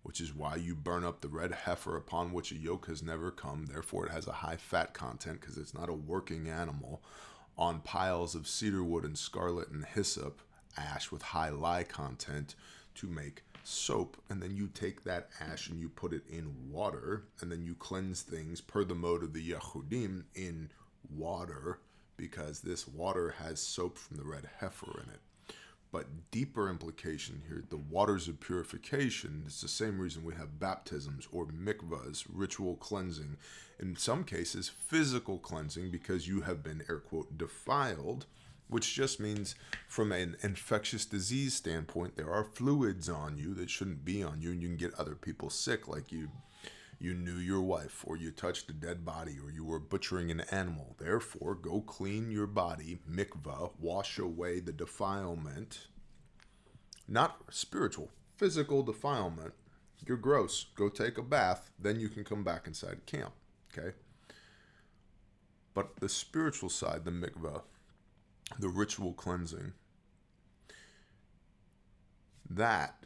which is why you burn up the red heifer upon which a yoke has never come. Therefore, it has a high fat content because it's not a working animal, on piles of cedar wood and scarlet and hyssop, ash with high lye content, to make soap. And then you take that ash and you put it in water, and then you cleanse things per the mode of the Yehudim in water, because this water has soap from the red heifer in it. But deeper implication here, the waters of purification, is the same reason we have baptisms or mikvahs, ritual cleansing. In some cases, physical cleansing, because you have been, air quote, defiled, which just means from an infectious disease standpoint, there are fluids on you that shouldn't be on you, and you can get other people sick, like you knew your wife, or you touched a dead body, or you were butchering an animal. Therefore, go clean your body, mikvah, wash away the defilement. Not spiritual, physical defilement. You're gross. Go take a bath, then you can come back inside camp, okay? But the spiritual side, the mikvah, the ritual cleansing, that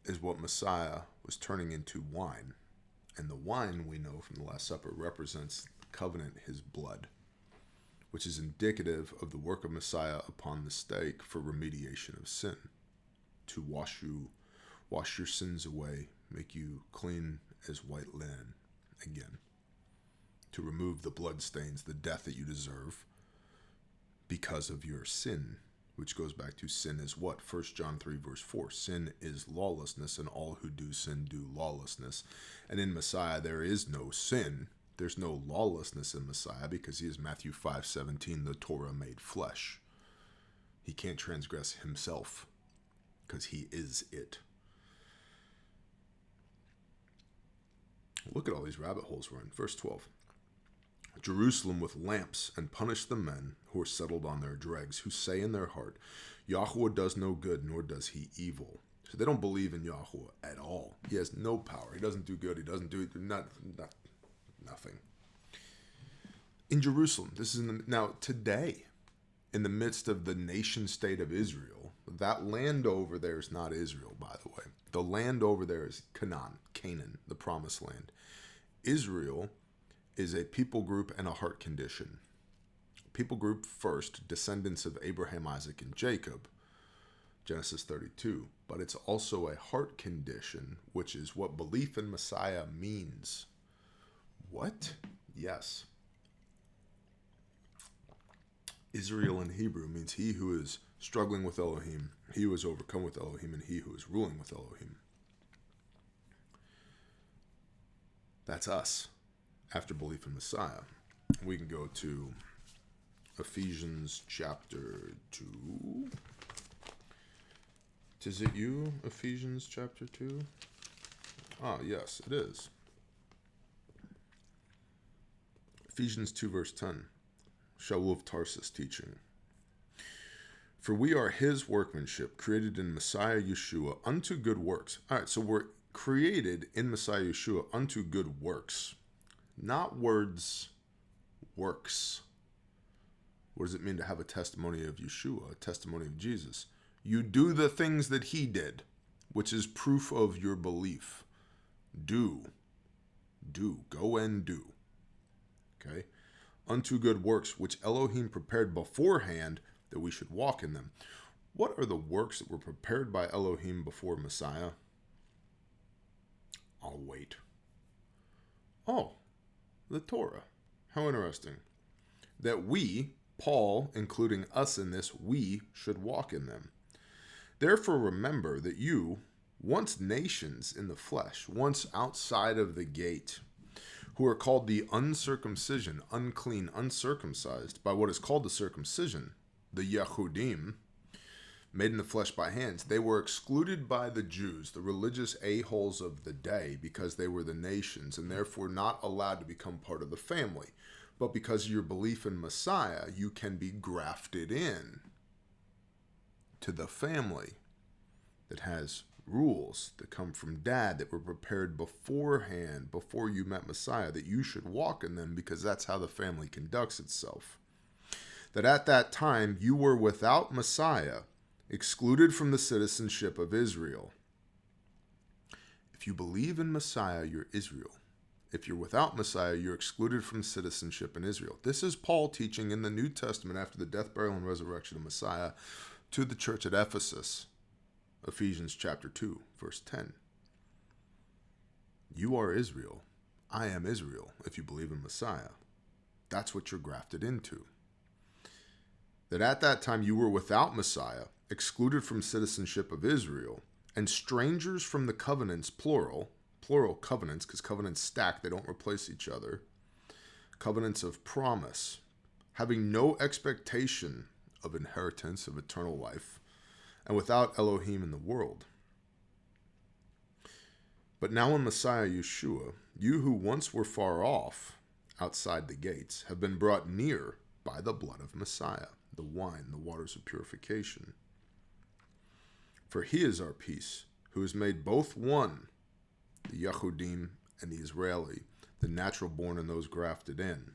is what Messiah was turning into wine. And the wine, we know from the Last Supper, represents the covenant, his blood, which is indicative of the work of Messiah upon the stake for remediation of sin, to wash your sins away, make you clean as white linen again, to remove the blood stains, the death that you deserve because of your sin, which goes back to sin is what? 1 John 3 verse 4. Sin is lawlessness, and all who do sin do lawlessness. And in Messiah there is no sin. There's no lawlessness in Messiah because he is Matthew 5:17, the Torah made flesh. He can't transgress himself because he is it. Look at all these rabbit holes we're in. Verse 12. Jerusalem with lamps, and punish the men who are settled on their dregs, who say in their heart, Yahweh does no good, nor does he evil. So they don't believe in Yahweh at all. He has no power. He doesn't do good. He doesn't do nothing. In Jerusalem, this is now today, in the midst of the nation state of Israel, that land over there is not Israel, by the way. The land over there is Canaan, the promised land. Israel is a people group and a heart condition. People group first, descendants of Abraham, Isaac, and Jacob, Genesis 32. But it's also a heart condition, which is what belief in Messiah means. What? Yes. Israel in Hebrew means he who is struggling with Elohim, he who is overcome with Elohim, and he who is ruling with Elohim. That's us. After belief in Messiah, we can go to Ephesians chapter 2. Is it you, Ephesians chapter 2? Ah, yes, it is. Ephesians 2 verse 10. Shaul of Tarsus teaching. For we are his workmanship, created in Messiah Yeshua unto good works. All right, so we're created in Messiah Yeshua unto good works. Not words, works. What does it mean to have a testimony of Yeshua, a testimony of Jesus? You do the things that he did, which is proof of your belief. Do. Go and do. Okay? Unto good works, which Elohim prepared beforehand that we should walk in them. What are the works that were prepared by Elohim before Messiah? I'll wait. Oh. The Torah. How interesting. That we, Paul, including us in this, we should walk in them. Therefore remember that you, once nations in the flesh, once outside of the gate, who are called the uncircumcision, unclean, uncircumcised, by what is called the circumcision, the Yehudim, made in the flesh by hands, they were excluded by the Jews, the religious a-holes of the day, because they were the nations, and therefore not allowed to become part of the family. But because of your belief in Messiah, you can be grafted in to the family that has rules that come from dad that were prepared beforehand, before you met Messiah, that you should walk in them, because that's how the family conducts itself. That at that time you were without Messiah, excluded from the citizenship of Israel. If you believe in Messiah, you're Israel. If you're without Messiah, you're excluded from citizenship in Israel. This is Paul teaching in the New Testament after the death, burial, and resurrection of Messiah to the church at Ephesus. Ephesians chapter 2, verse 10. You are Israel. I am Israel, if you believe in Messiah. That's what you're grafted into. That at that time you were without Messiah, excluded from citizenship of Israel, and strangers from the covenants, plural covenants, because covenants stack, they don't replace each other, covenants of promise, having no expectation of inheritance of eternal life, and without Elohim in the world. But now in Messiah Yeshua, you who once were far off, outside the gates, have been brought near by the blood of Messiah, the wine, the waters of purification. For he is our peace, who has made both one, the Yehudim and the Israeli, the natural born and those grafted in.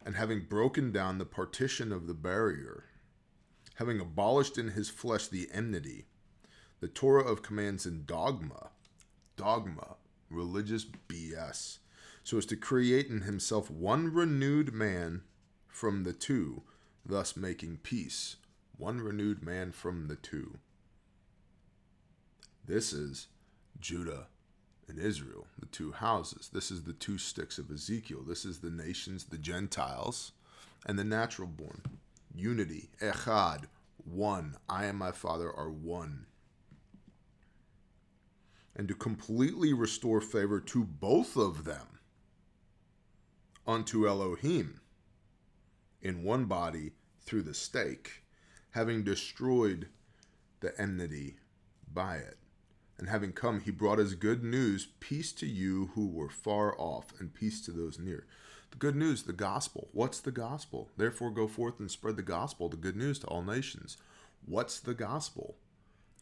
And having broken down the partition of the barrier, having abolished in his flesh the enmity, the Torah of commands in dogma, religious BS, so as to create in himself one renewed man from the two, thus making peace, one renewed man from the two. This is Judah and Israel, the two houses. This is the two sticks of Ezekiel. This is the nations, the Gentiles, and the natural born. Unity, echad, one. I and my Father are one. And to completely restore favor to both of them unto Elohim in one body through the stake, having destroyed the enmity by it. And having come, he brought us good news, peace to you who were far off, and peace to those near. The good news, the gospel. What's the gospel? Therefore go forth and spread the gospel, the good news to all nations. What's the gospel?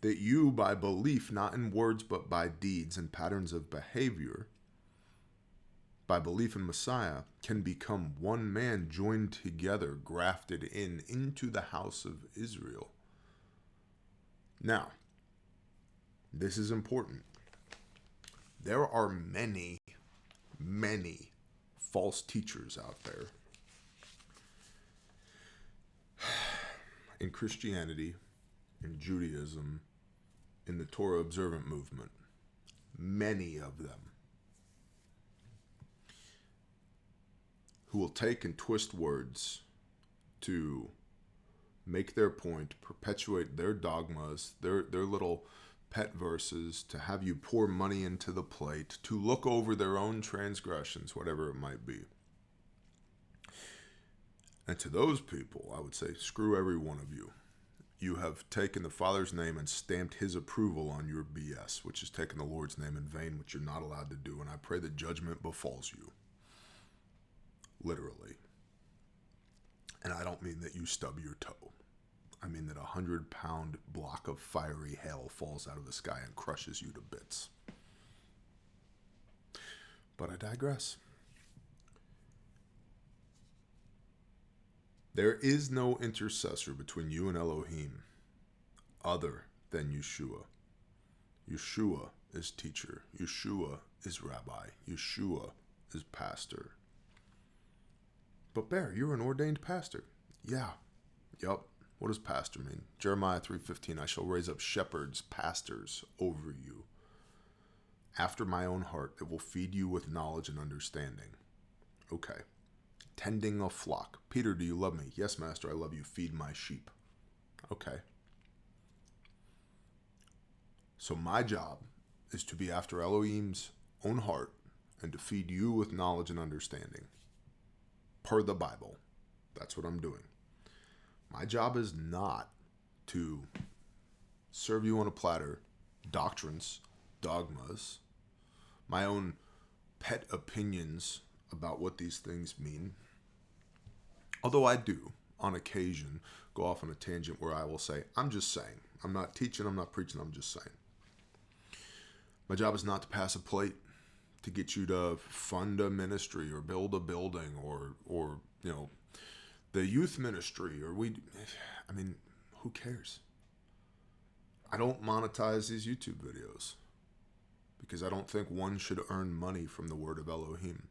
That you, by belief, not in words but by deeds and patterns of behavior, by belief in Messiah, can become one man joined together, grafted into the house of Israel. Now, this is important. There are many, many false teachers out there in Christianity, in Judaism, in the Torah observant movement. Many of them who will take and twist words to make their point, perpetuate their dogmas, their little pet verses, to have you pour money into the plate, to look over their own transgressions, whatever it might be. And to those people, I would say, screw every one of you. You have taken the Father's name and stamped his approval on your BS, which is taking the Lord's name in vain, which you're not allowed to do. And I pray that judgment befalls you. Literally. And I don't mean that you stub your toe. I mean that 100-pound block of fiery hail falls out of the sky and crushes you to bits. But I digress. There is no intercessor between you and Elohim other than Yeshua. Yeshua is teacher. Yeshua is rabbi. Yeshua is pastor. But Bear, you're an ordained pastor. Yeah. Yup. What does pastor mean? Jeremiah 3:15, I shall raise up shepherds, pastors over you, after my own heart, that will feed you with knowledge and understanding. Okay. Tending a flock. Peter, do you love me? Yes, master, I love you. Feed my sheep. Okay. So my job is to be after Elohim's own heart and to feed you with knowledge and understanding. Per the Bible. That's what I'm doing. My job is not to serve you on a platter doctrines, dogmas, my own pet opinions about what these things mean. Although I do, on occasion, go off on a tangent where I will say, I'm just saying. I'm not teaching, I'm not preaching, I'm just saying. My job is not to pass a plate, to get you to fund a ministry or build a building or you know, the youth ministry, or who cares? I don't monetize these YouTube videos because I don't think one should earn money from the word of Elohim.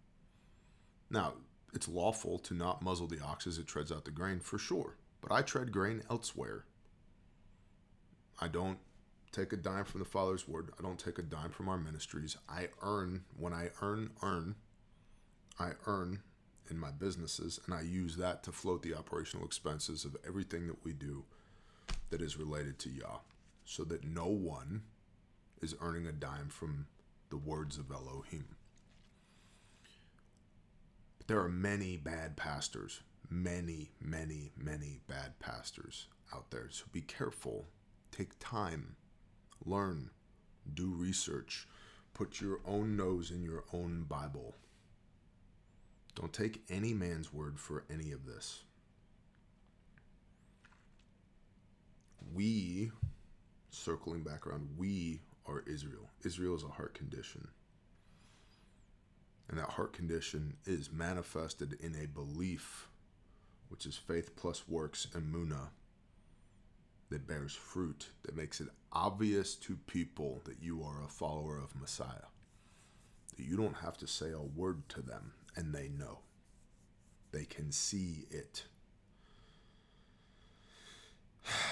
Now, it's lawful to not muzzle the ox as it treads out the grain, for sure, but I tread grain elsewhere. I don't take a dime from the Father's word. I don't take a dime from our ministries. I earn. When I earn, I earn in my businesses, and I use that to float the operational expenses of everything that we do that is related to Yah, so that no one is earning a dime from the words of Elohim. But there are many bad pastors, many, many, many bad pastors out there, so be careful. Take time, learn, do research, put your own nose in your own Bible. Don't take any man's word for any of this. We, circling back around, we are Israel. Israel is a heart condition. And that heart condition is manifested in a belief, which is faith plus works, emunah, that bears fruit, that makes it obvious to people that you are a follower of Messiah. That you don't have to say a word to them, and they know. They can see it.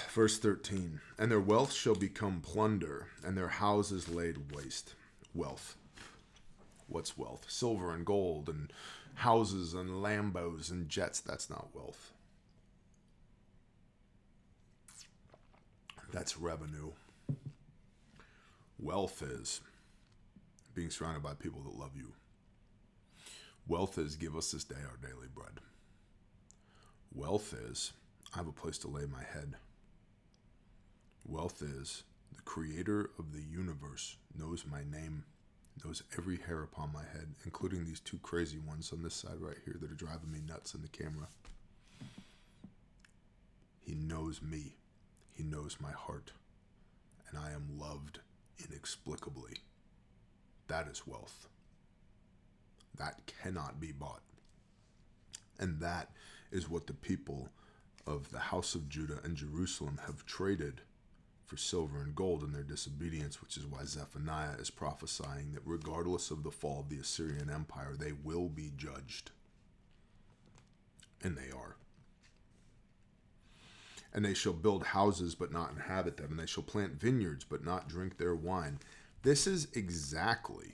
Verse 13, and their wealth shall become plunder, and their houses laid waste. Wealth. What's wealth? Silver and gold and houses and Lambos and jets. That's not wealth. That's revenue. Wealth is being surrounded by people that love you. Wealth is give us this day our daily bread. Wealth is I have a place to lay my head. Wealth is the creator of the universe knows my name, knows every hair upon my head, including these two crazy ones on this side right here that are driving me nuts in the camera. He knows me. He knows my heart. And I am loved inexplicably. That is wealth. That cannot be bought. And that is what the people of the house of Judah and Jerusalem have traded for silver and gold in their disobedience, which is why Zephaniah is prophesying that regardless of the fall of the Assyrian Empire, they will be judged. And they are. And they shall build houses but not inhabit them, and they shall plant vineyards but not drink their wine. This is exactly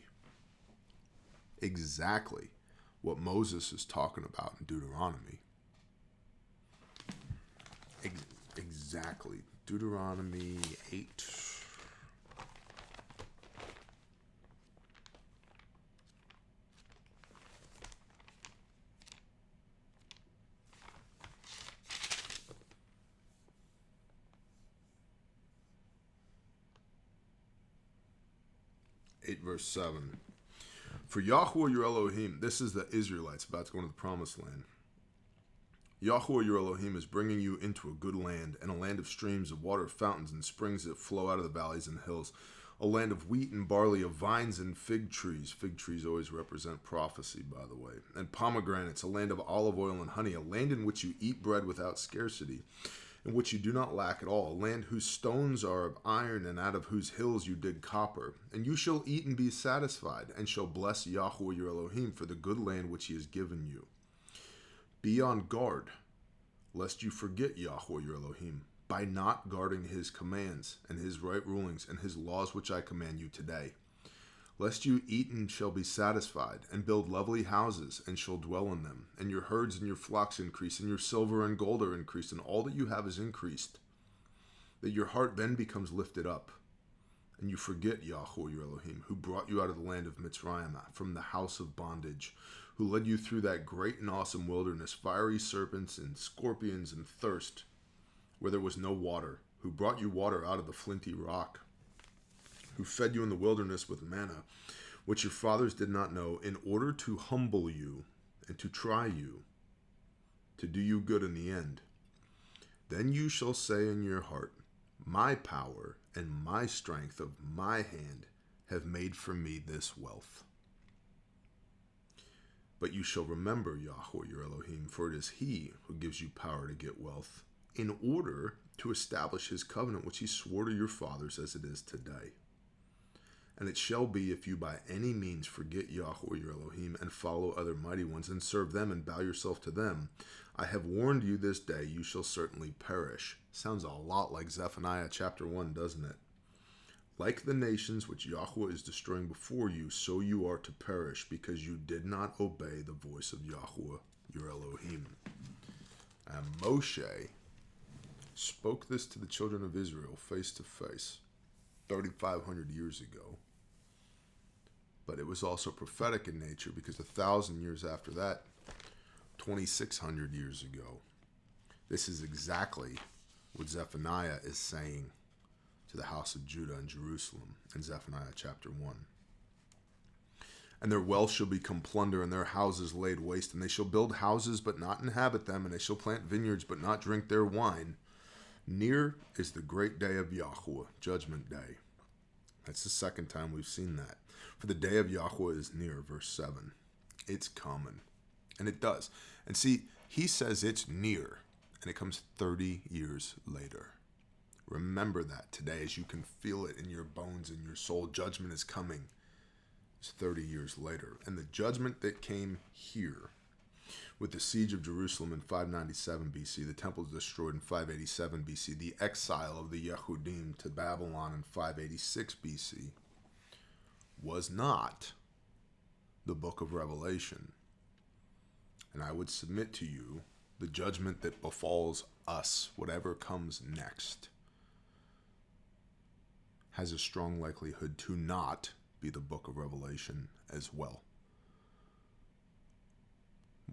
what Moses is talking about in Deuteronomy. Exactly. Deuteronomy 8. Verse 7. For Yahuwah your Elohim, this is the Israelites about to go into the promised land. Yahuwah your Elohim is bringing you into a good land, and a land of streams of water, fountains, and springs that flow out of the valleys and hills. A land of wheat and barley, of vines and fig trees. Fig trees always represent prophecy, by the way. And pomegranates, a land of olive oil and honey. A land in which you eat bread without scarcity, in which you do not lack at all. A land whose stones are of iron, and out of whose hills you dig copper. And you shall eat and be satisfied, and shall bless Yahuwah your Elohim for the good land which he has given you. Be on guard, lest you forget Yahuwah your Elohim, by not guarding his commands, and his right rulings, and his laws which I command you today. Lest you eat and shall be satisfied, and build lovely houses, and shall dwell in them, and your herds and your flocks increase, and your silver and gold are increased, and all that you have is increased, that your heart then becomes lifted up, and you forget Yahuwah your Elohim, who brought you out of the land of Mitzrayim, from the house of bondage, who led you through that great and awesome wilderness, fiery serpents and scorpions and thirst, where there was no water, who brought you water out of the flinty rock, who fed you in the wilderness with manna, which your fathers did not know, in order to humble you and to try you, to do you good in the end. Then you shall say in your heart, my power and my strength of my hand have made for me this wealth. But you shall remember Yahuwah your Elohim, for it is he who gives you power to get wealth, in order to establish his covenant which he swore to your fathers as it is today. And it shall be, if you by any means forget Yahuwah your Elohim, and follow other mighty ones, and serve them, and bow yourself to them, I have warned you this day, you shall certainly perish. Sounds a lot like Zephaniah chapter 1, doesn't it? Like the nations which Yahuwah is destroying before you, so you are to perish, because you did not obey the voice of Yahuwah your Elohim. And Moshe spoke this to the children of Israel face to face 3,500 years ago. But it was also prophetic in nature, because 1,000 years after that, 2,600 years ago, this is exactly what Zephaniah is saying to the house of Judah and Jerusalem in Zephaniah chapter 1. And their wealth shall become plunder, and their houses laid waste, and they shall build houses but not inhabit them, and they shall plant vineyards but not drink their wine. Near is the great day of Yahuwah, judgment day. That's the second time we've seen that. For the day of Yahuwah is near, verse 7. It's coming. And it does. And see, he says it's near, and it comes 30 years later. Remember that today, as you can feel it in your bones and your soul. Judgment is coming. It's 30 years later. And the judgment that came here With the siege of Jerusalem in 597 BC, the temple was destroyed in 587 BC, the exile of the Yehudim to Babylon in 586 BC was not the book of Revelation. And I would submit to you the judgment that befalls us, whatever comes next, has a strong likelihood to not be the book of Revelation as well.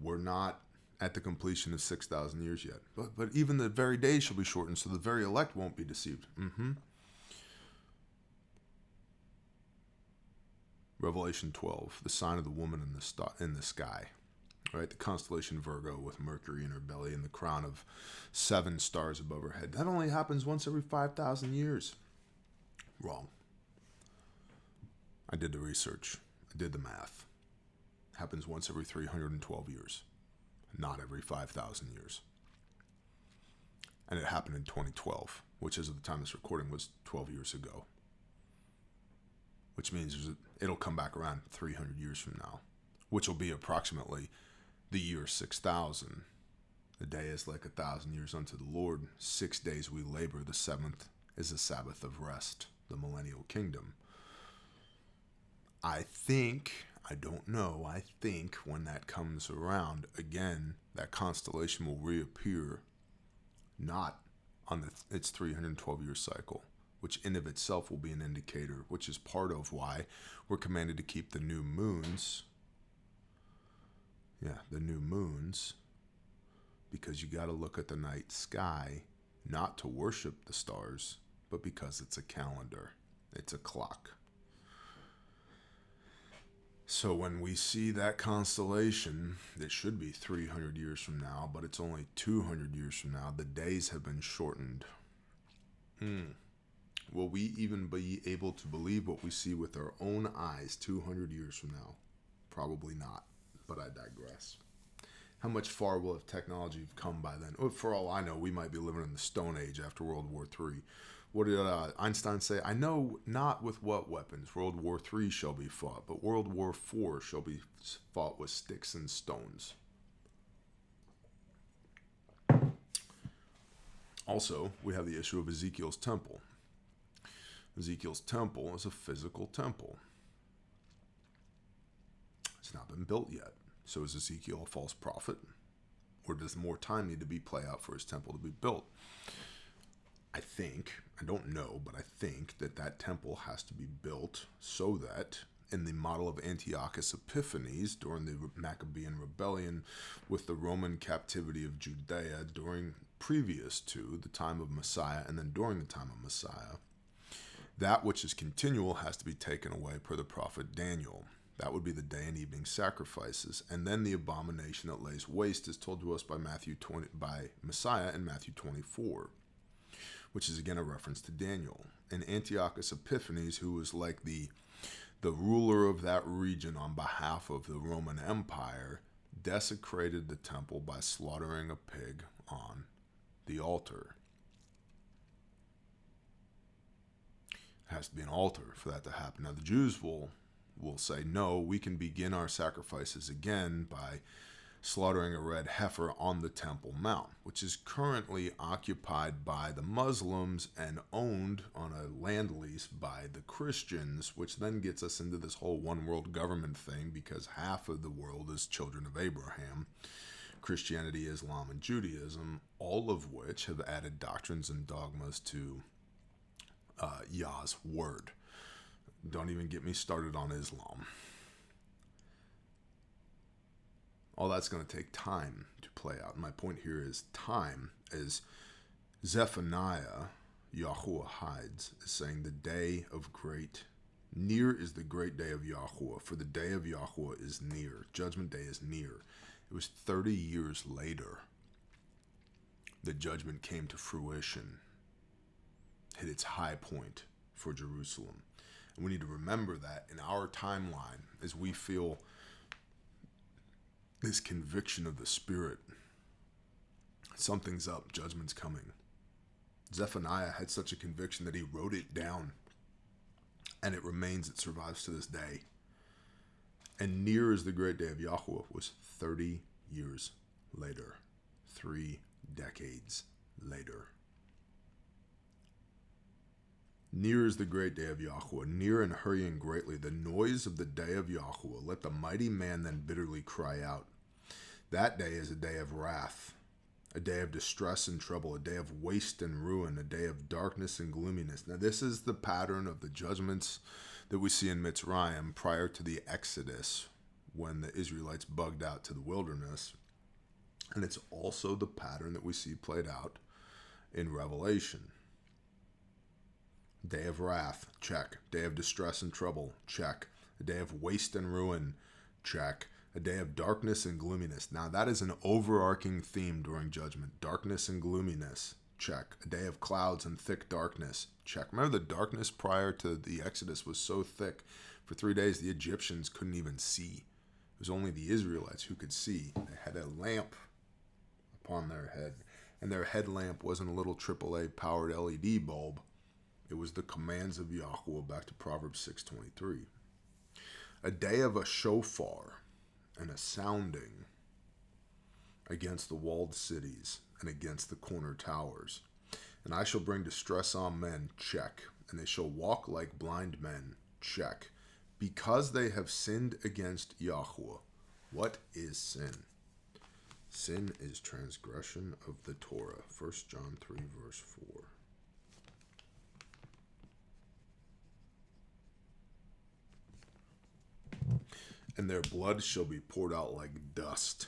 We're not at the completion of 6,000 years yet. But even the very days shall be shortened, so the very elect won't be deceived. Revelation 12, the sign of the woman in the sky. Right, the constellation Virgo with Mercury in her belly and the crown of 7 stars above her head. That only happens once every 5,000 years. Wrong. I did the research. I did the math. Happens once every 312 years, not every 5,000 years. And it happened in 2012, which as of the time this recording was 12 years ago. Which means it'll come back around 300 years from now, which will be approximately the year 6,000. The day is like 1,000 years unto the Lord. 6 days we labor. The 7th is a Sabbath of rest, the millennial kingdom. I think when that comes around, again, that constellation will reappear not on its 312-year cycle, which in of itself will be an indicator, which is part of why we're commanded to keep the new moons. Yeah, the new moons, because you got to look at the night sky, not to worship the stars, but because it's a calendar. It's a clock. So when we see that constellation, it should be 300 years from now, but it's only 200 years from now. The days have been shortened. Will we even be able to believe what we see with our own eyes 200 years from now? Probably not, but I digress. How much far will technology have come by then? Oh, for all I know, we might be living in the Stone Age after World War III. What did Einstein say? I know not with what weapons World War III shall be fought, but World War IV shall be fought with sticks and stones. Also, we have the issue of Ezekiel's temple. Ezekiel's temple is a physical temple. It's not been built yet. So is Ezekiel a false prophet? Or does more time need to play out for his temple to be built? I don't know, but I think that temple has to be built so that in the model of Antiochus Epiphanes during the Maccabean rebellion with the Roman captivity of Judea previous to the time of Messiah and then during the time of Messiah, that which is continual has to be taken away per the prophet Daniel. That would be the day and evening sacrifices. And then the abomination that lays waste is told to us by Messiah in Matthew 24, which is again a reference to Daniel. And Antiochus Epiphanes, who was like the ruler of that region on behalf of the Roman Empire, desecrated the temple by slaughtering a pig on the altar. It has to be an altar for that to happen. Now the Jews will say, no, we can begin our sacrifices again by slaughtering a red heifer on the Temple Mount, which is currently occupied by the Muslims and owned on a land lease by the Christians, which then gets us into this whole one world government thing because half of the world is children of Abraham. Christianity, Islam, and Judaism, all of which have added doctrines and dogmas to Yah's word. Don't even get me started on Islam. All that's going to take time to play out. My point here is time, as Zephaniah, Yahuwah hides, is saying near is the great day of Yahuwah, for the day of Yahuwah is near. Judgment day is near. It was 30 years later that judgment came to fruition, hit its high point for Jerusalem. And we need to remember that in our timeline as we feel this conviction of the Spirit. Something's up, judgment's coming. Zephaniah had such a conviction that he wrote it down, and it survives to this day. And near as the great day of Yahuwah was 30 years later. 3 decades later. Near is the great day of Yahweh, near and hurrying greatly, the noise of the day of Yahweh. Let the mighty man then bitterly cry out. That day is a day of wrath, a day of distress and trouble, a day of waste and ruin, a day of darkness and gloominess. Now this is the pattern of the judgments that we see in Mitzrayim prior to the Exodus, when the Israelites bugged out to the wilderness. And it's also the pattern that we see played out in Revelation. Day of wrath, check. Day of distress and trouble, check. A day of waste and ruin, check. A day of darkness and gloominess. Now that is an overarching theme during judgment. Darkness and gloominess, check. A day of clouds and thick darkness, check. Remember, the darkness prior to the Exodus was so thick, for 3 days the Egyptians couldn't even see. It was only the Israelites who could see. They had a lamp upon their head, and their headlamp wasn't a little AAA powered LED bulb. It was the commands of Yahweh, back to Proverbs 6:23. A day of a shofar and a sounding against the walled cities and against the corner towers. And I shall bring distress on men, check. And they shall walk like blind men, check. Because they have sinned against Yahweh. What is sin? Sin is transgression of the Torah. 1 John 3 verse 4. And their blood shall be poured out like dust,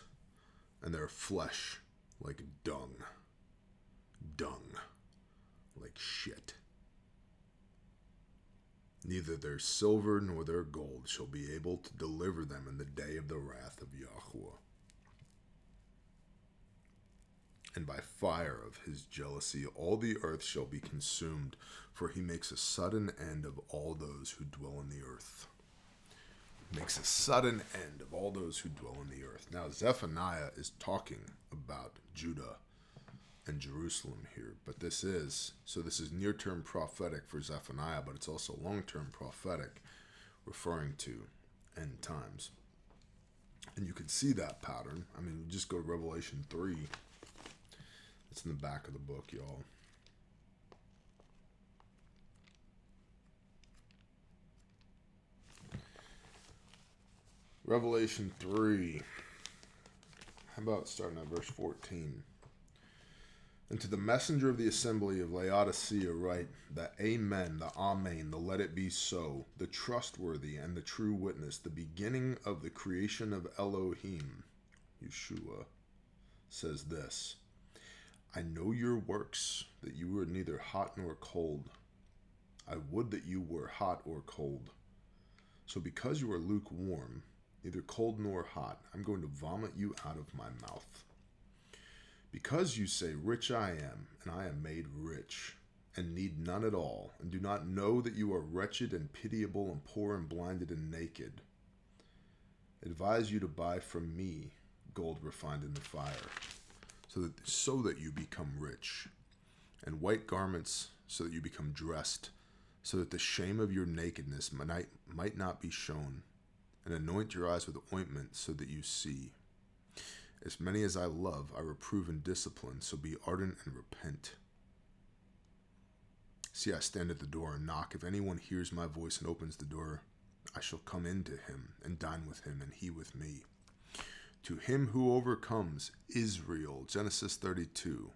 and their flesh like dung. Dung. Like shit. Neither their silver nor their gold shall be able to deliver them in the day of the wrath of Yahweh. And by fire of his jealousy all the earth shall be consumed, for he makes a sudden end of all those who dwell in the earth. Makes a sudden end of all those who dwell in the earth. Now Zephaniah is talking about Judah and Jerusalem here, but this is near-term prophetic for Zephaniah, but it's also long-term prophetic, referring to end times. And you can see that pattern. I mean, just go to Revelation 3. It's in the back of the book, y'all. Revelation 3. How about starting at verse 14? And to the messenger of the assembly of Laodicea write, the Amen, the Amen, the let it be so, the trustworthy and the true witness, the beginning of the creation of Elohim, Yeshua, says this, I know your works, that you are neither hot nor cold. I would that you were hot or cold. So because you are lukewarm, neither cold nor hot, I'm going to vomit you out of my mouth. Because you say, rich I am, and I am made rich, and need none at all, and do not know that you are wretched and pitiable and poor and blinded and naked, advise you to buy from me gold refined in the fire, so that you become rich, and white garments so that you become dressed, so that the shame of your nakedness might not be shown, and anoint your eyes with ointment so that you see. As many as I love, I reprove and discipline, so be ardent and repent. See, I stand at the door and knock. If anyone hears my voice and opens the door, I shall come in to him and dine with him and he with me. To him who overcomes, Israel, Genesis 32.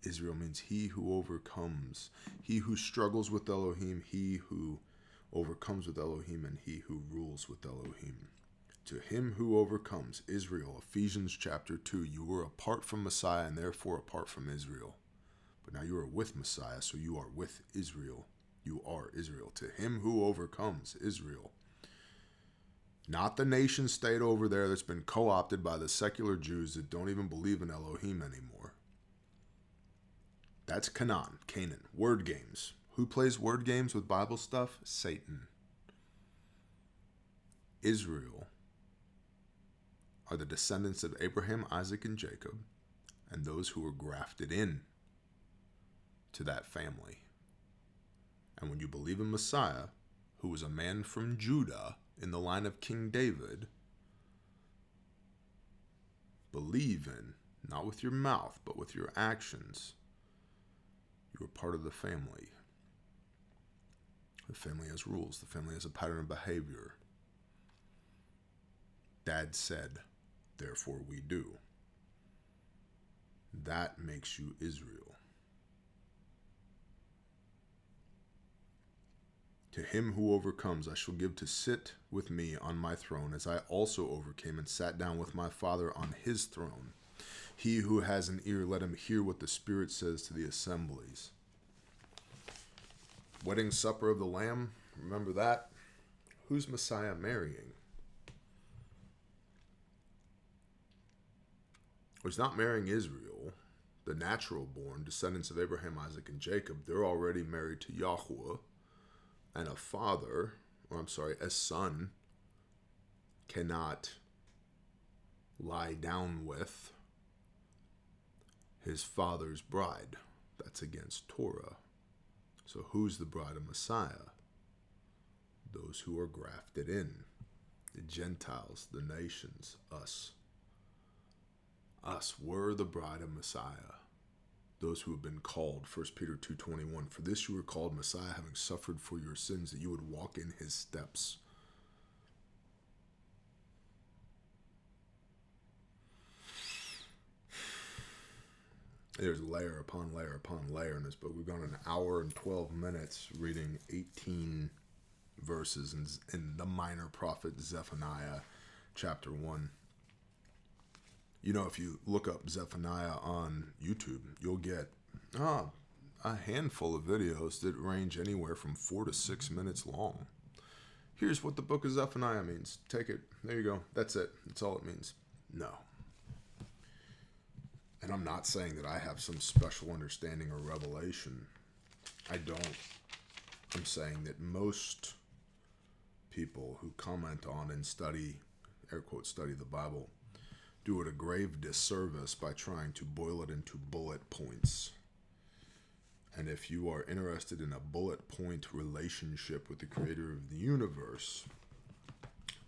Israel means he who overcomes, he who struggles with Elohim, he who overcomes with Elohim, and he who rules with Elohim. To him who overcomes, Israel, Ephesians chapter 2, you were apart from Messiah and therefore apart from Israel. But now you are with Messiah, so you are with Israel. You are Israel. To him who overcomes, Israel. Not the nation state over there that's been co-opted by the secular Jews that don't even believe in Elohim anymore. That's Canaan, word games. Who plays word games with Bible stuff? Satan. Israel are the descendants of Abraham, Isaac, and Jacob, and those who were grafted in to that family. And when you believe in Messiah, who was a man from Judah in the line of King David, believe in, not with your mouth, but with your actions, you are part of the family. The family has rules. The family has a pattern of behavior. Dad said, therefore we do. That makes you Israel. To him who overcomes, I shall give to sit with me on my throne, as I also overcame and sat down with my Father on his throne. He who has an ear, let him hear what the Spirit says to the assemblies. Wedding supper of the Lamb, remember that? Who's Messiah marrying? He's not marrying Israel, the natural born descendants of Abraham, Isaac, and Jacob. They're already married to Yahweh. And a son cannot lie down with his father's bride. That's against Torah. So who's the bride of Messiah? Those who are grafted in. The Gentiles, the nations, us. Us were the bride of Messiah. Those who have been called, 1 Peter 2:21, for this you were called, Messiah, having suffered for your sins, that you would walk in his steps. There's layer upon layer upon layer in this book. We've gone an hour and 12 minutes reading 18 verses in the minor prophet Zephaniah chapter 1. You know, if you look up Zephaniah on YouTube, you'll get a handful of videos that range anywhere from 4 to 6 minutes long. Here's what the book of Zephaniah means. Take it. There you go. That's it. That's all it means. No. And I'm not saying that I have some special understanding or revelation. I don't. I'm saying that most people who comment on and study, air quotes, study the Bible, do it a grave disservice by trying to boil it into bullet points. And if you are interested in a bullet point relationship with the creator of the universe,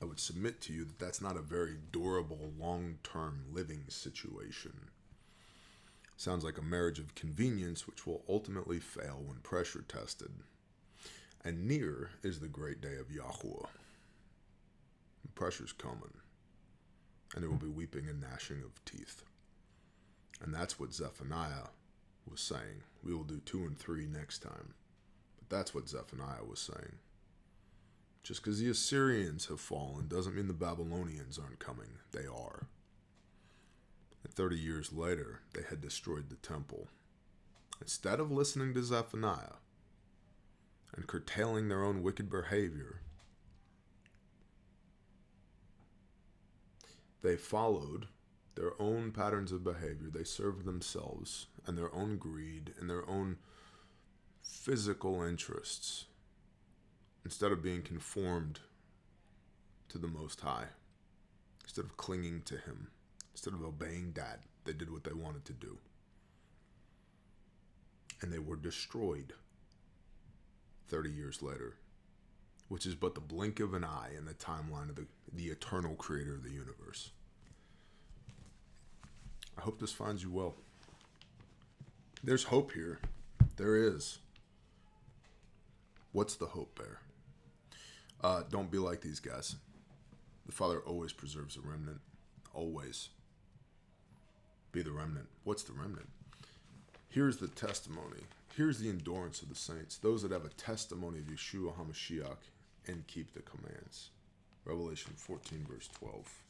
I would submit to you that that's not a very durable, long-term living situation. Sounds like a marriage of convenience, which will ultimately fail when pressure tested. And near is the great day of Yahweh. The pressure's coming. And there will be weeping and gnashing of teeth. And that's what Zephaniah was saying. We will do 2 and 3 next time. But that's what Zephaniah was saying. Just because the Assyrians have fallen doesn't mean the Babylonians aren't coming. They are. And 30 years later, they had destroyed the temple. Instead of listening to Zephaniah and curtailing their own wicked behavior, they followed their own patterns of behavior. They served themselves and their own greed and their own physical interests instead of being conformed to the Most High, instead of clinging to him, instead of obeying Dad. They did what they wanted to do. And they were destroyed 30 years later, which is but the blink of an eye in the timeline of the eternal creator of the universe. I hope this finds you well. There's hope here. There is. What's the hope, Bear? Don't be like these guys. The Father always preserves a remnant. Always. Be the remnant. What's the remnant? Here's the testimony. Here's the endurance of the saints. Those that have a testimony of Yeshua HaMashiach and keep the commands. Revelation 14, verse 12.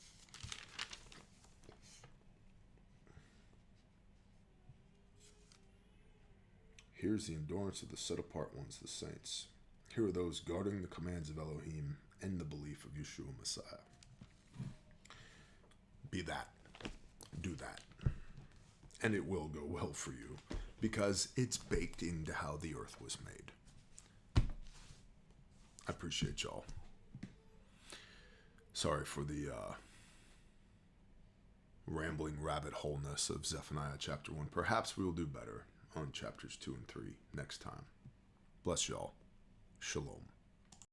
Here's the endurance of the set-apart ones, the saints. Here are those guarding the commands of Elohim and the belief of Yeshua Messiah. Be that. Do that. And it will go well for you, because it's baked into how the earth was made. I appreciate y'all. Sorry for the rambling rabbit holeness of Zephaniah chapter 1. Perhaps we will do better on chapters 2 and 3 next time. Bless y'all. Shalom.